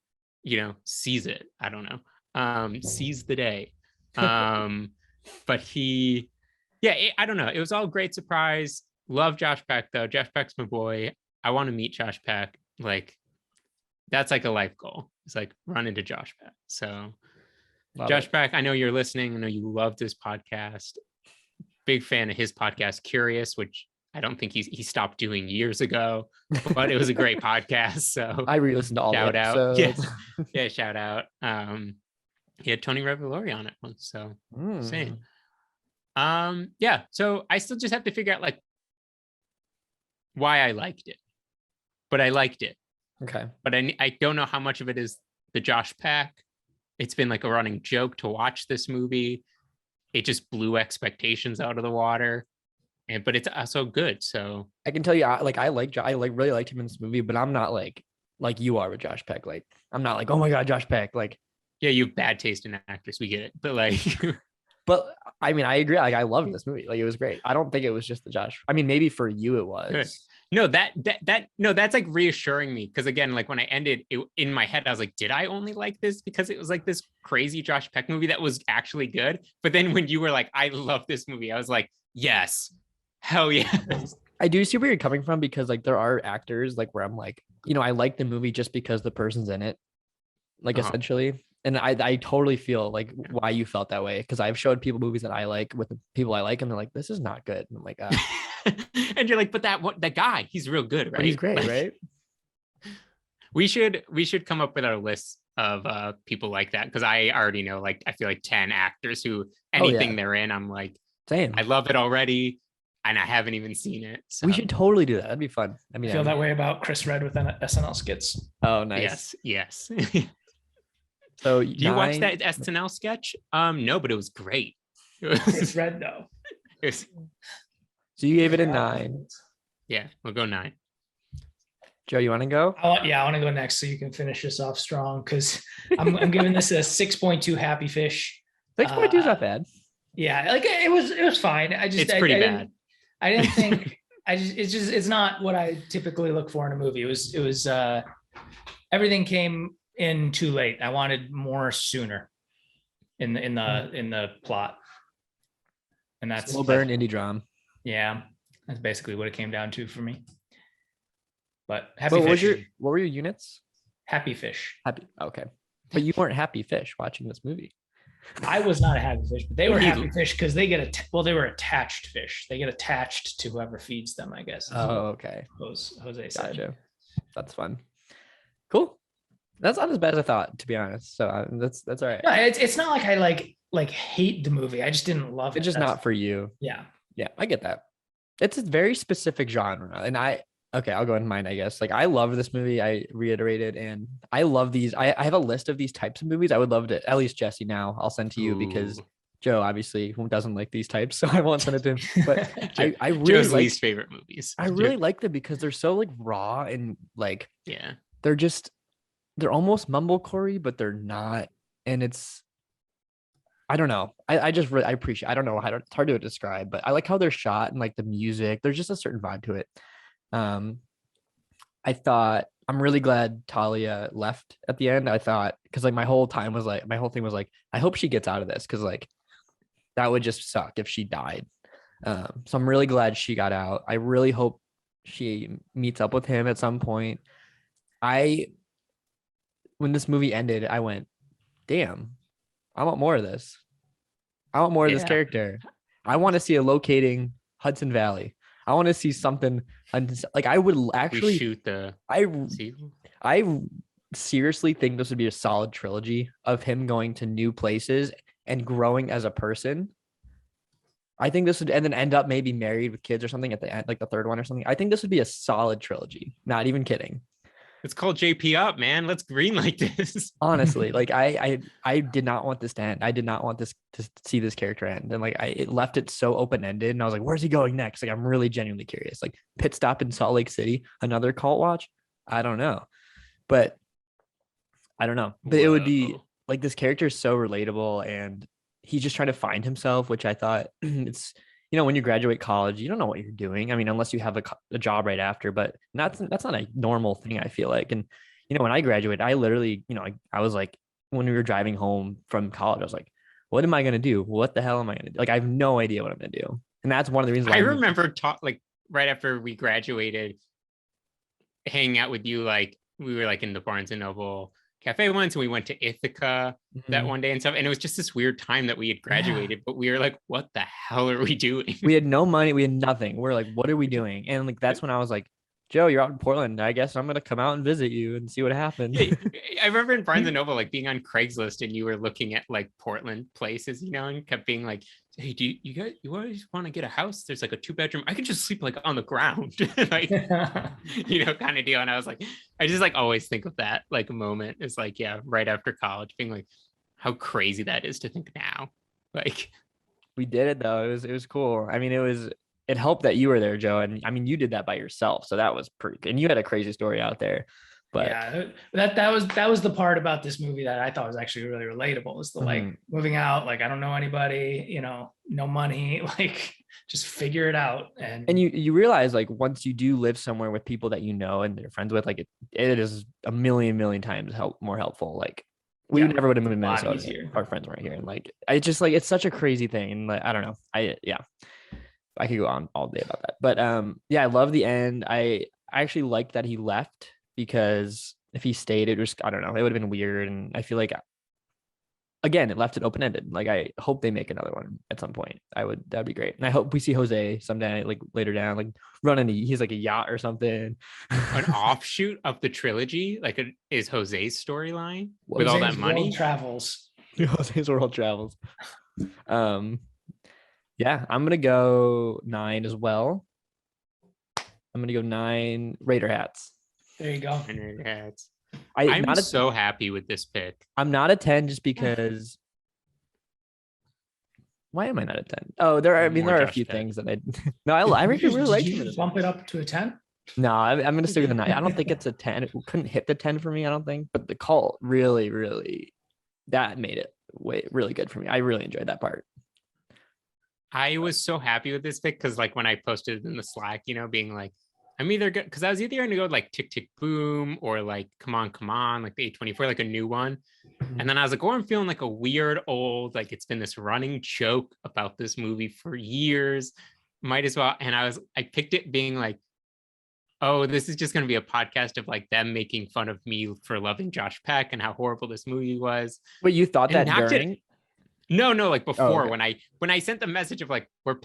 sees it. I don't know. Sees the day. But he, I don't know. It was all great surprise. Love Josh Peck though. Josh Peck's my boy. I want to meet Josh Peck. Like, that's like a life goal. It's like run into Josh Peck. So Josh Peck, I know you're listening. I know you love this podcast. Big fan of his podcast, Curious, which I don't think he stopped doing years ago, but it was a great podcast. So I re-listened to all shout the out. episodes. Yeah, shout out. He had Tony Revolori on it once, so insane. Yeah, so I still just have to figure out like why I liked it, but I liked it. Okay, but I don't know how much of it is the Josh Peck. It's been like a running joke to watch this movie. It just blew expectations out of the water. But it's also good. So I can tell you, I really liked him in this movie, but I'm not like you are with Josh Peck. Like, I'm not like, oh my God, Josh Peck. Like, yeah, you have bad taste in actors. We get it. But like, but I mean, I agree. Like, I loved this movie. Like, it was great. I don't think it was just the Josh. I mean, maybe for you it was. Good. No, that's like reassuring me. Cause again, like when I ended it in my head, I was like, did I only like this because it was like this crazy Josh Peck movie that was actually good? But then when you were like, I love this movie, I was like, yes. Hell yeah. I do see where you're coming from, because like there are actors like where I'm like, I like the movie just because the person's in it, like essentially. And I totally feel like why you felt that way, because I've showed people movies that I like with the people I like and they're like, this is not good. And I'm like, and you're like, but that guy, he's real good, right? But he's great, right? We should come up with our list of people like that, because I already know, like, I feel like 10 actors who anything they're in, I'm like, same. I love it already. And I haven't even seen it. So. We should totally do that. That'd be fun. I mean, I feel that way about Chris Red with SNL skits. Oh, nice. Yes. So do you watch that SNL sketch? No, but it was great. Chris Red though. So you gave it a 9. Yeah, we'll go 9. Joe, you want to go? I want to go next so you can finish this off strong, because I'm giving this a 6.2 happy fish. 6.2 is not bad. Yeah, like it was fine. It's pretty bad. I didn't think it's not what I typically look for in a movie. It was everything came in too late. I wanted more sooner in the plot. And that's slow burn indie drama. Yeah, that's basically what it came down to for me. But what were your units? Happy fish. Happy. Okay. But you weren't happy fish watching this movie. I was not a happy fish, but they were happy fish because they get they were attached fish. They get attached to whoever feeds them, I guess. Oh, okay. Jose said. Gotcha. That's fun. Cool. That's not as bad as I thought, to be honest. So that's all right. No, it's not like I like hate the movie. I just didn't love it. It's just not for you. Yeah. Yeah, I get that. It's a very specific genre, and I'll go into mine, I guess. Like, I love this movie. I reiterated, and I love these. I have a list of these types of movies. I would love to, at least Jesse, now I'll send to you, because Joe obviously who doesn't like these types, so I won't send it to him. But I really Joe's least favorite movies. I really like them because they're so like raw and like, yeah, they're almost mumblecore, but they're not. And I don't know. I just really I appreciate. I don't know how to, it's hard to describe, but I like how they're shot and like the music. There's just a certain vibe to it. Um, I thought I'm really glad Talia left at the end. I thought because like my whole thing was like I hope she gets out of this because like that would just suck if she died. So I'm really glad she got out. I really hope she meets up with him at some point. When this movie ended, I went, damn, I want more of this. I want more of this Yeah. character. I want to see a locating Hudson Valley. I want to see something like I would We actually shoot the I sequel. I seriously think this would be a solid trilogy of him going to new places and growing as a person. I think this would and then end up maybe married with kids or something at the end, like the third one or something. I think this would be a solid trilogy. Not even kidding. It's called JP Up, man. Let's greenlight this. Honestly, like I did not want this to end. I did not want this to see this character end. And like it left it so open-ended. And I was like, where's he going next? Like I'm really genuinely curious. Like pit stop in Salt Lake City, another cult watch. I don't know. But I don't know. But it would be Whoa. like this character is so relatable and he's just trying to find himself, which I thought it's when you graduate college, you don't know what you're doing. I mean, unless you have a job right after, but that's not a normal thing, I feel like. And when I graduated, I literally, I was like, when we were driving home from college, I was like, what am I going to do? What the hell am I going to do? Like, I have no idea what I'm going to do. And that's one of the reasons why I remember like right after we graduated, hanging out with you, like we were like in the Barnes and Noble cafe once, and we went to Ithaca that one day and stuff. And it was just this weird time that we had graduated, but we were like, what the hell are we doing? We had no money. We had nothing. We're like, what are we doing? And like, that's when I was like, Joe, you're out in Portland. I guess I'm going to come out and visit you and see what happens. I remember in Barnes and Noble, like being on Craigslist and you were looking at like Portland places, and kept being like, hey, do you guys, you always want to get a house? There's like a 2-bedroom. I can just sleep like on the ground, like, kind of deal. And I was like, I just like always think of that like moment is like, yeah, right after college being like, how crazy that is to think now. Like we did it though. It was cool. I mean, it helped that you were there, Joe. And I mean, you did that by yourself. So that was pretty, and you had a crazy story out there. But yeah, that was the part about this movie that I thought was actually really relatable is the like moving out, like I don't know anybody, no money, like just figure it out. And you realize like once you do live somewhere with people that you know and you're friends with, like it is a million times more helpful. Like we never would have moved to Minnesota if our friends weren't here. And like I just like it's such a crazy thing. And like I don't know. I could go on all day about that. But I love the end. I actually liked that he left because if he stayed, it was, I don't know, it would have been weird. And I feel like, again, it left it open-ended. Like, I hope they make another one at some point. That'd be great. And I hope we see Jose someday, like later down, like he's like a yacht or something. an offshoot of the trilogy, like is Jose's storyline with all that money. World travels. Jose's world travels. Yeah, I'm gonna go 9 as well. I'm gonna go 9 Raider hats. There you go. Raider hats. I'm so happy with this pick. I'm not a 10 just because. Why am I not a 10? Oh, there are a few things that I. No, I really like it. Bump it up to a 10. No, I'm gonna stick with a 9. I don't think it's a 10. It couldn't hit the 10 for me. I don't think, but the cult really that made it really good for me. I really enjoyed that part. I was so happy with this pick because like when I posted in the Slack, being like, I'm either good because I was either going to go like Tick Tick Boom or like Come On, like the A24, like a new one. And then I was like, I'm feeling like a weird old, like it's been this running joke about this movie for years. Might as well. And I picked it being like, oh, this is just going to be a podcast of like them making fun of me for loving Josh Peck and how horrible this movie was. But you thought that during? No, like before when I sent the message of like I'm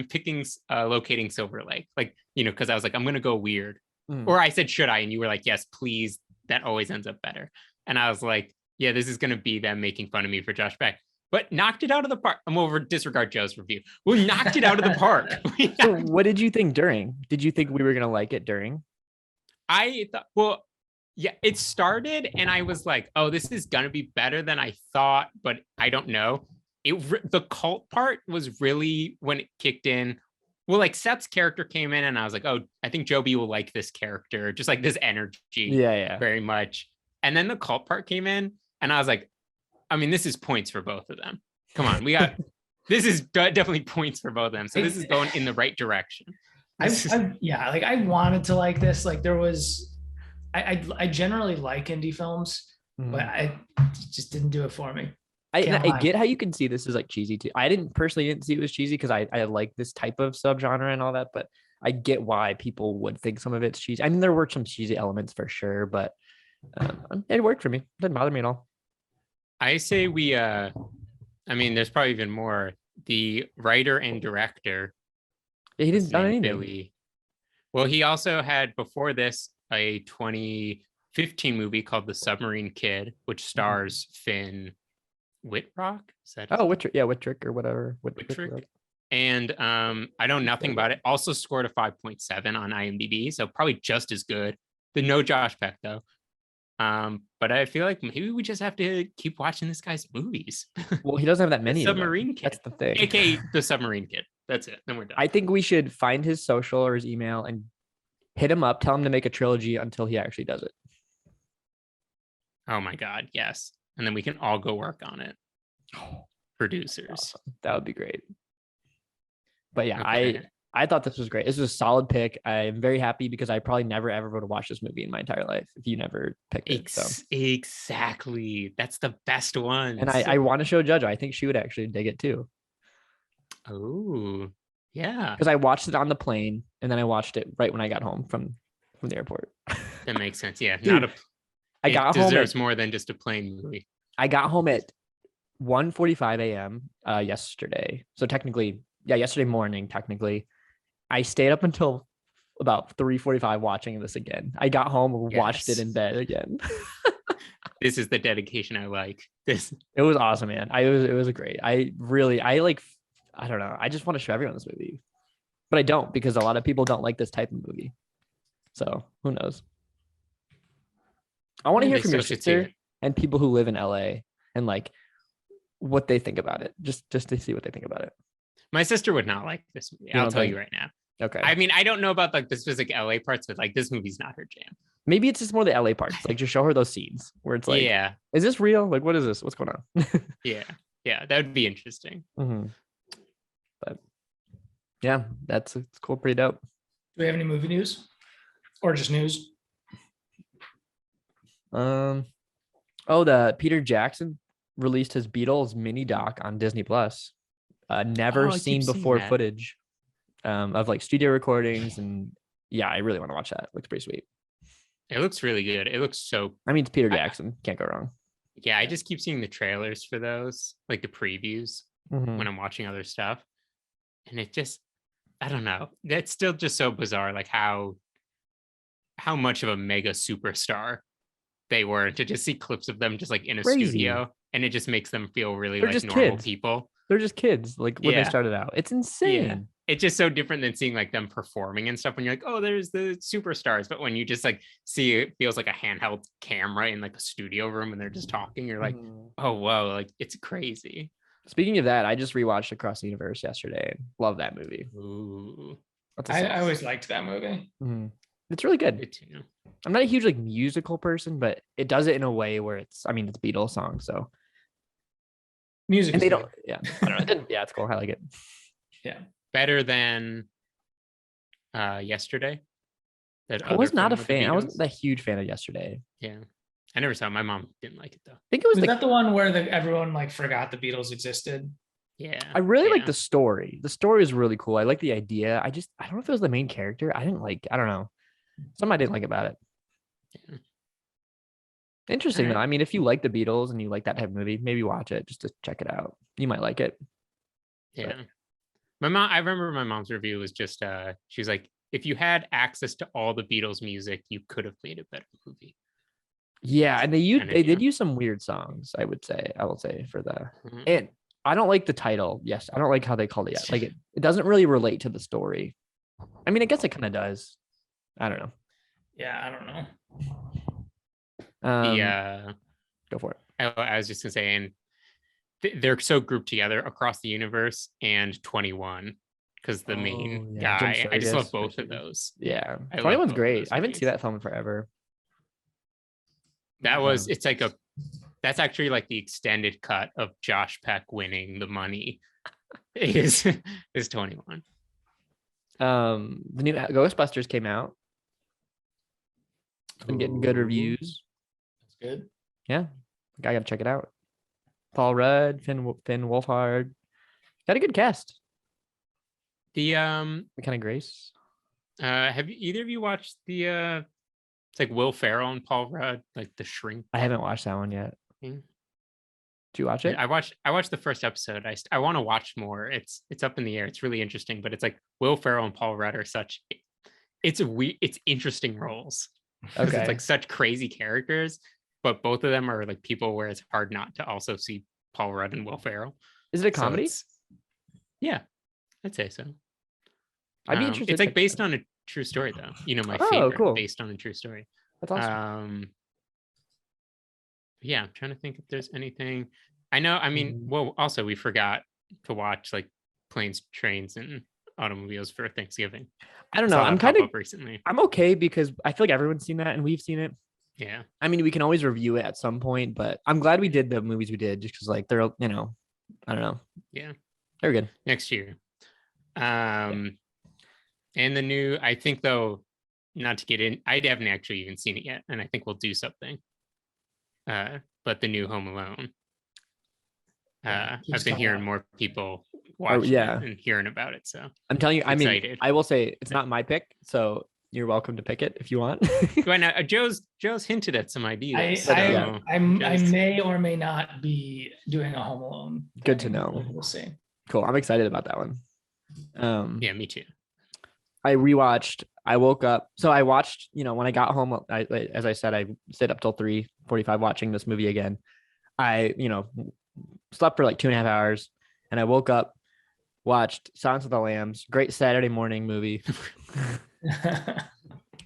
picking locating Silver Lake, like because I was like I'm gonna go weird, or I said should I, and you were like yes please, that always ends up better, and I was like yeah this is gonna be them making fun of me for Josh Peck, but knocked it out of the park. I'm over disregard Joe's review. We knocked it out of the park. So what did you think during? Did you think we were gonna like it during? I thought yeah, it started and I was like, oh, this is going to be better than I thought, but I don't know. The cult part was really when it kicked in. Well, like Seth's character came in and I was like, oh, I think Joby will like this character, just like this energy. Yeah. Very much. And then the cult part came in and I was like, I mean, this is points for both of them. Come on, we got this is definitely points for both of them. So this is going in the right direction. Yeah, like I wanted to like this. Like there was, I generally like indie films, but I just didn't do it for me. I get how you can see this is like cheesy too. I didn't see it was cheesy because I like this type of subgenre and all that, but I get why people would think some of it's cheesy. I mean, there were some cheesy elements for sure, but it worked for me. It didn't bother me at all. I say we I mean, there's probably even more. The writer and director. He didn't done anything. Billy. Well, he also had before this a 2015 movie called The Submarine Kid, which stars Finn Wittrock. Is that Wittrock or whatever. Wittrock. And I know nothing about it. Also scored a 5.7 on IMDb, so probably just as good. No Josh Peck though. But I feel like maybe we just have to keep watching this guy's movies. Well, he doesn't have that many. Submarine Kid. That's the thing. AKA The Submarine Kid. That's it. Then we're done. I think we should find his social or his email and hit him up, tell him to make a trilogy until he actually does it. Oh my God, yes. And then we can all go work on it. Producers. Awesome. That would be great. But yeah, Okay. I thought this was great. This was a solid pick. I'm very happy because I probably never ever would have watched this movie in my entire life if you never picked it. So Exactly. That's the best one. and I want to show JoJo. I think she would actually dig it too. Oh, yeah. Because I watched it on the plane and then I watched it right when I got home from the airport. That makes sense. Yeah. Dude, It got home deserves more than just a plain movie. I got home at 1:45 a.m. Yesterday. So technically, yesterday morning, technically. I stayed up until about 3:45 watching this again. I got home and watched it in bed again. This is the dedication I like. This. It was awesome, man. It was great. I don't know. I just want to show everyone this movie, but I don't because a lot of people don't like this type of movie. So who knows? I want to hear from your sister and people who live in LA and like what they think about it. Just to see what they think about it. My sister would not like this movie. I'll tell you right now. Okay. I mean, I don't know about like the specific LA parts, but like this movie's not her jam. Maybe it's just more the LA parts. Like just show her those scenes where it's like, is this real? Like, what is this? What's going on? Yeah, that would be interesting. Mm-hmm. But yeah, it's cool. Pretty dope. Do we have any movie news or just news? The Peter Jackson released his Beatles mini doc on Disney Plus. Never seen before footage of like studio recordings, and I really want to watch that. Looks pretty sweet. It looks really good. It looks so. I mean, it's Peter Jackson. Can't go wrong. Yeah, I just keep seeing the trailers for those, like the previews when I'm watching other stuff, and it just, I don't know. That's still just so bizarre, like how much of a mega superstar they were to just see clips of them just like in a studio, and it just makes them feel really like normal people. They're just kids, like when they started out. It's insane. Yeah. It's just so different than seeing like them performing and stuff when you're like, oh, there's the superstars. But when you just like see it feels like a handheld camera in like a studio room and they're just talking, you're like, oh, whoa, like it's crazy. Speaking of that, I just rewatched Across the Universe yesterday. Love that movie. Ooh. I always liked that movie. Mm-hmm. It's really good. Good too. I'm not a huge like musical person, but it does it in a way where it's Beatles song. So music. And they don't, I don't know. Yeah, it's cool. I like it. Yeah. Better than Yesterday. I was not a fan. I wasn't a huge fan of Yesterday. Yeah. I never saw it. My mom didn't like it though. I think it was that the one where everyone like forgot the Beatles existed? Yeah. I really like the story. The story is really cool. I like the idea. I don't know if it was the main character. I don't know. Something I didn't like about it. Yeah. Interesting though. I mean, if you like the Beatles and you like that type of movie, maybe watch it just to check it out. You might like it. Yeah. But I remember my mom's review was just she was like, if you had access to all the Beatles music, you could have made a better movie. Yeah, and they did use some weird songs, I will say for the and I don't like the title. Yes, I don't like how they called it yet. Like it doesn't really relate to the story. I mean, I guess it kind of does. I don't know. Yeah, I don't know. Go for it. I was just gonna say, and they're so grouped together Across the Universe and 21 because the main guy. I just love both of those. Yeah, 21's great. I haven't seen that film in forever. It's like that's actually like the extended cut of Josh Peck winning the money is 21. The new Ghostbusters came out. It's been getting good reviews. That's good. Yeah, I gotta check it out. Paul Rudd, Finn Wolfhard, got a good cast. The McKenna Grace. have either of you watched the it's like Will Ferrell and Paul Rudd, like The Shrink? I haven't watched that one yet. thing? Did you watch it? I watched the first episode. I want to watch more. It's up in the air. It's really interesting, but it's like Will Ferrell and Paul Rudd are such it's interesting roles. 'Cause Okay. It's like such crazy characters, but both of them are like people where it's hard not to also see Paul Rudd and Will Ferrell. Is it a So comedy? yeah, I'd say so. I'd be interested. It's like based on a true story, though. You know, my Oh, favorite cool. based on a true story. That's awesome. Yeah, I'm trying to think if there's anything. I know. I mean, Mm. well, also we forgot to watch like Planes, Trains, and Automobiles for Thanksgiving. I don't Saw know. that I'm pop kind of up recently. I'm okay because I feel like everyone's seen that and we've seen it. Yeah, I mean, we can always review it at some point, but I'm glad we did the movies we did just because like they're, I don't know. yeah. They're good. Next year. And the new, I think though, not to get in, I haven't actually even seen it yet, and I think we'll do something. But the new Home Alone. Yeah, keeps I've been coming hearing out. more people watching yeah. it and hearing about it. So I'm telling you, I mean, Excited. I will say it's not my pick, so you're welcome to pick it if you want. right now, Joe's hinted at some ideas. yeah. I just- may or may not be doing a Home Alone. Good to thing. know. We'll see. Cool. I'm excited about that one. Yeah, me too. I woke up. So I watched, when I got home, as I said, I stayed up till 3:45 watching this movie again. I, slept for like 2.5 hours and I woke up, watched Silence of the Lambs, great Saturday morning movie. I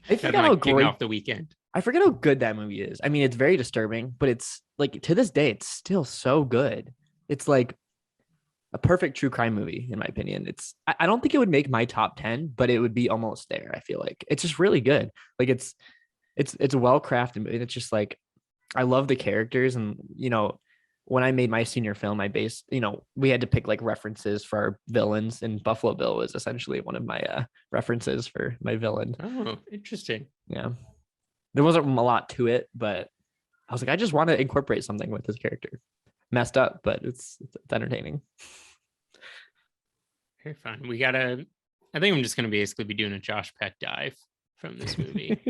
That's forget my how kick great, off the weekend. I forget how good that movie is. I mean, it's very disturbing, but it's like to this day, it's still so good. It's like a perfect true crime movie, in my opinion. I don't think it would make my top 10, but it would be almost there. I feel like it's just really good. Like it's a well-crafted movie. It's just like, I love the characters. And, when I made my senior film, I based, we had to pick like references for our villains, and Buffalo Bill was essentially one of my references for my villain. Oh, interesting. Yeah. There wasn't a lot to it, but I was like, I just want to incorporate something with this character. Messed up, but it's entertaining. Very fun. I think I'm just gonna basically be doing a Josh Peck dive from this movie.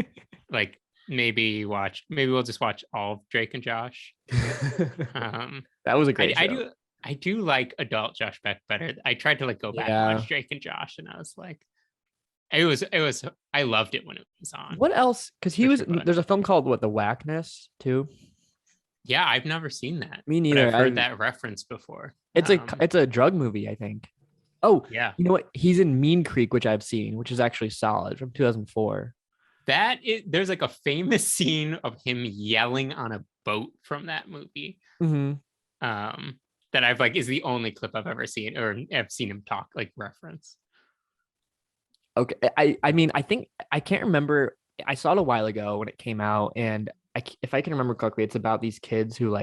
Like maybe we'll just watch all of Drake and Josh. That was a great show. I do like adult Josh Peck better. I tried to like go back and watch Drake and Josh, and I was like, it was I loved it when it was on. What else? Because there's a film called The Whackness too. Yeah, I've never seen that. Me but neither. I've heard that reference before. It's a drug movie, I think. Oh, yeah. You know what? He's in Mean Creek, which I've seen, which is actually solid, from 2004. There's like a famous scene of him yelling on a boat from that movie. Mm-hmm. That I've is the only clip I've ever seen, or I've seen him talk, like reference. Okay. I mean, I think I can't remember. I saw it a while ago when it came out, and if I can remember correctly, it's about these kids who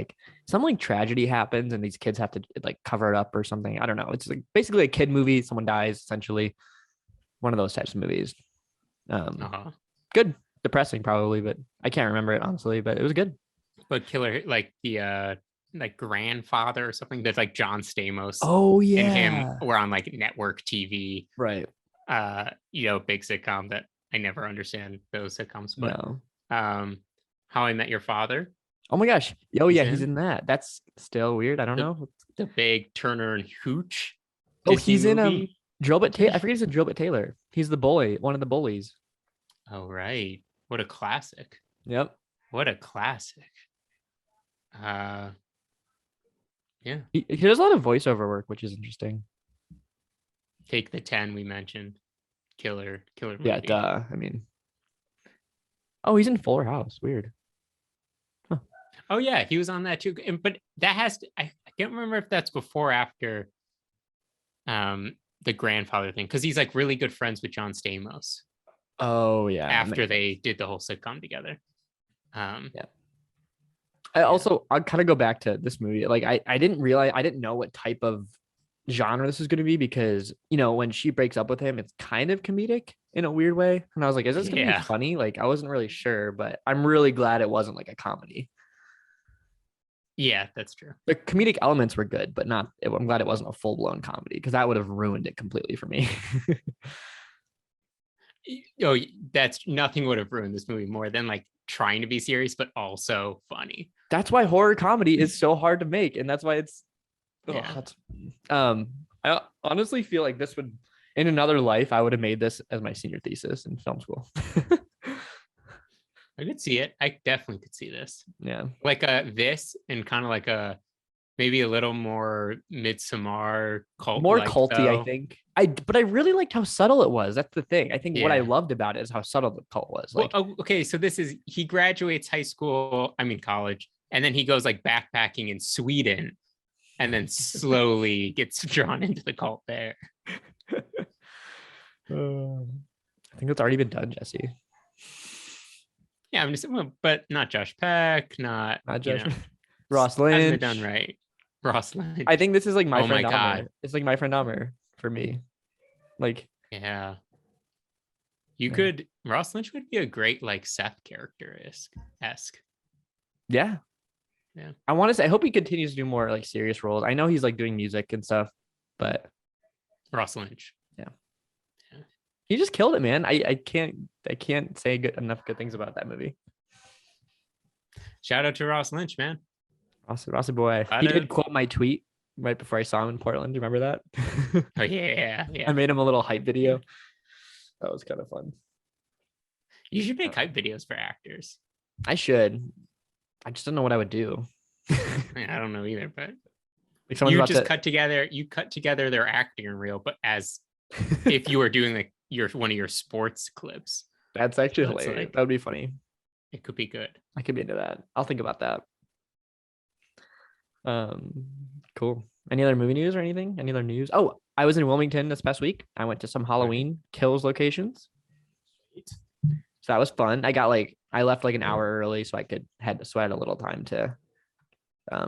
some tragedy happens and these kids have to cover it up or something. I don't know. It's basically a kid movie. Someone dies, essentially. One of those types of movies. Good. Depressing probably, but I can't remember it honestly, but it was good. But killer, the grandfather or something, that's like John Stamos. Oh yeah. And him were on network TV. Right. Big sitcom that I never understand those sitcoms, but no. How I Met Your Father. Oh my gosh. Oh yeah, he's in that. That's still weird. I don't know. The big Turner and Hooch. Oh, Disney he's movie. in Drillbit Taylor. I forget he's in Drillbit Taylor. He's the bully, one of the bullies. Oh right. What a classic. Yep. What a classic. Yeah. He does a lot of voiceover work, which is interesting. Take the 10 we mentioned. Killer movie. Yeah, duh. I mean, oh, he's in Fuller House. Weird. Huh. Oh yeah, he was on that too. But that has to, I can't remember if that's before or after the grandfather thing, because he's really good friends with John Stamos. Oh yeah. After they did the whole sitcom together. Yeah. I'll kind of go back to this movie. Like I didn't realize, I didn't know what type of genre this is going to be, because when she breaks up with him, it's kind of comedic in a weird way, and I was like, is this going to be funny? Like I wasn't really sure, but I'm really glad it wasn't like a comedy. Yeah, that's true. The comedic elements were good, but not, I'm glad it wasn't a full-blown comedy, because that would have ruined it completely for me. Oh, that's nothing would have ruined this movie more than like trying to be serious but also funny. That's why horror comedy is so hard to make, and that's why it's I honestly feel like this would, in another life, I would have made this as my senior thesis in film school. I could see it. I definitely could see this. Yeah. Like this and kind of like maybe a little more Midsommar cult. More culty, though. I think. But I really liked how subtle it was. That's the thing. I think what I loved about it is how subtle the cult was. Like, okay, so he graduates college, and then he goes like backpacking in Sweden, and then slowly gets drawn into the cult there. I think it's already been done, Jesse. Yeah, I'm just, but not Josh Peck, not Josh. Ross Lynch. Hasn't been done right. Ross Lynch. I think this is like My Friend Dahmer. It's like My Friend Dahmer for me. Like, yeah. Ross Lynch would be a great like Seth character-esque. Yeah. Yeah. I want to say, I hope he continues to do more like serious roles. I know he's like doing music and stuff, but Ross Lynch. Yeah. He just killed it, man. I can't say enough good things about that movie. Shout out to Ross Lynch, man. Rossy boy. He did quote my tweet right before I saw him in Portland. Do you remember that? Oh yeah. I made him a little hype video. That was kind of fun. You should make hype videos for actors. I should. I just don't know what I would do. I don't know either, but like you just cut together their acting reel, but as if you were doing like one of your sports clips. That's actually hilarious. Like, that would be funny. It could be good. I could be into that. I'll think about that. Cool. Any other movie news or anything? Any other news? Oh, I was in Wilmington this past week. I went to some Halloween Kills locations. Sweet. So that was fun. I left like an hour early so I had a little time to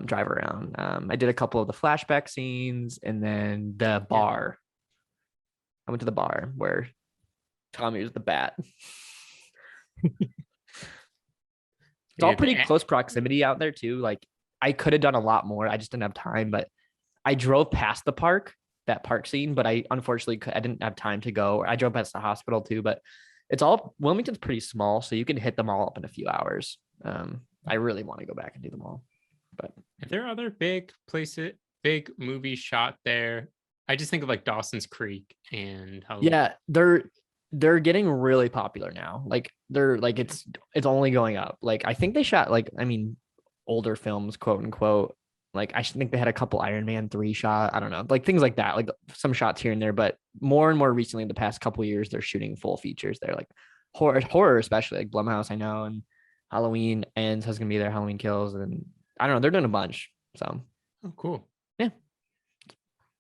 drive around. I did a couple of the flashback scenes, and then the bar. I went to the bar where Tommy was the bat. It's all pretty close proximity out there too. Like I could have done a lot more. I just didn't have time, but I drove past the park, that park scene, but I unfortunately I didn't have time to go. I drove past the hospital too, but Wilmington's pretty small, so you can hit them all up in a few hours. I really want to go back and do them all. But if there are other big movies shot there, I just think of like Dawson's Creek and yeah, they're getting really popular now. Like they're like it's only going up. Like I think they shot older films, quote unquote. Like I think they had a couple Iron Man 3 shot. I don't know, like things like that, like some shots here and there. But more and more recently, in the past couple of years, they're shooting full features. They're like horror, especially like Blumhouse, I know, and Halloween Ends has gonna be there. Halloween Kills, and I don't know. They're doing a bunch. So cool. Yeah,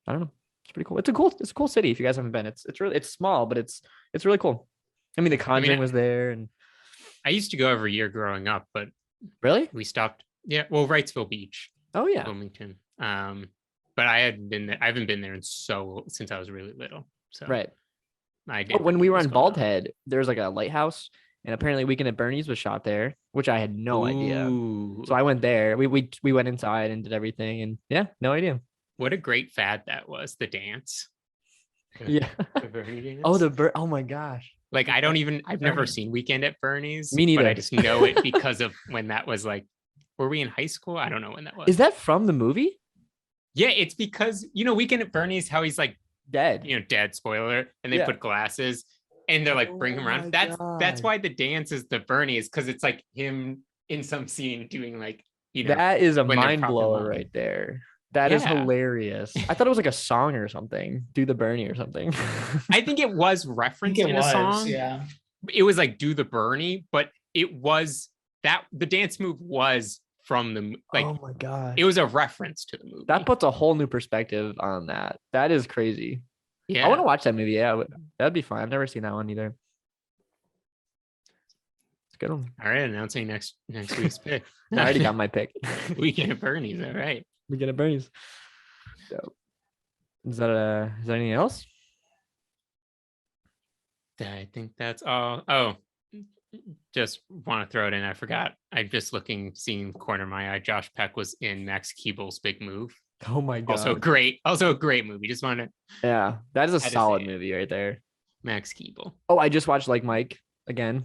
I don't know. It's pretty cool. It's a cool city. If you guys haven't been, it's small, but it's really cool. I mean, The Conjuring was there, and I used to go every year growing up, but really we stopped. Yeah, well, Wrightsville Beach. Oh yeah, Wilmington. But I haven't been there since I was really little. So right. I did. When we were on Bald Head, there's like a lighthouse, and apparently Weekend at Bernie's was shot there, which I had no idea. So I went there. We went inside and did everything, and yeah, no idea. What a great fad that was, the dance. Yeah. The Bernie dance. Oh my gosh. Like I've never seen Weekend at Bernie's. Me neither. But I just know it because of when that was like, were we in high school? I don't know when that was. Is that from the movie? Yeah, it's because, Weekend at Bernie's, how he's like dead. Dead, spoiler. And they put glasses and they're like, bring him around. That's why the dance is the Bernie's, because it's like him in some scene doing like, that is a mind blower right there. That is hilarious. I thought it was like a song or something. Do the Bernie or something. I think it was referenced in a song. Yeah. It was like Do the Bernie, but it was that the dance move was from the like. Oh my god! It was a reference to the movie. That puts a whole new perspective on that. That is crazy. Yeah, I want to watch that movie. Yeah, that'd be fun. I've never seen that one either. good one. All right, announcing next week's pick. I already got my pick. Weekend at Bernie's. All right. Weekend at Bernie's. Dope. Is that anything else? I think that's all. Oh, just want to throw it in. I forgot. I'm just seeing the corner of my eye. Josh Peck was in Max Keeble's Big Move. Oh my god. Also great. Also a great movie. Just wanted. Yeah, that is a Had to solid say it. movie right there. Max Keeble. Oh, I just watched Like Mike again.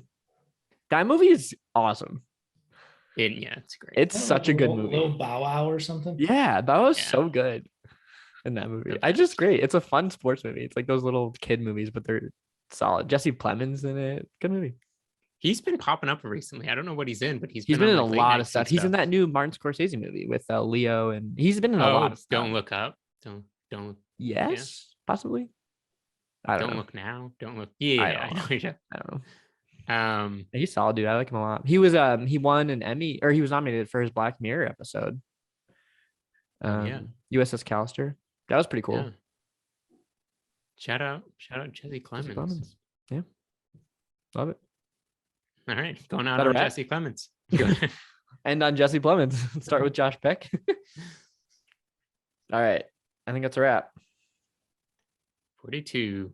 That movie is awesome. Yeah, it's great. It's such a good movie. Little Bow Wow or something. Yeah, that was Yeah. so good in that movie. The I just best. great. It's a fun sports movie. It's like those little kid movies, but they're solid. Jesse Plemons in it. Good movie. He's been popping up recently. I don't know what he's in, but He's been on, in like, a late lot nights of and stuff. He's in that new Martin Scorsese movie with Leo, and he's been in a lot of stuff. Don't Look Up. Don't Yes, possibly. I don't know. Look now. Don't look. Yeah, I know. I don't know. Um, He's solid, dude. I like him a lot. He was he won an Emmy, or he was nominated for his Black Mirror episode. Yeah. USS Callister. That was pretty cool. yeah. Shout out Jesse Clemens. Yeah. Love it. All right, going out That a on wrap? Jesse Clemens. And on Jesse Plemons. Start with Josh Peck. All right. I think that's a wrap. 42.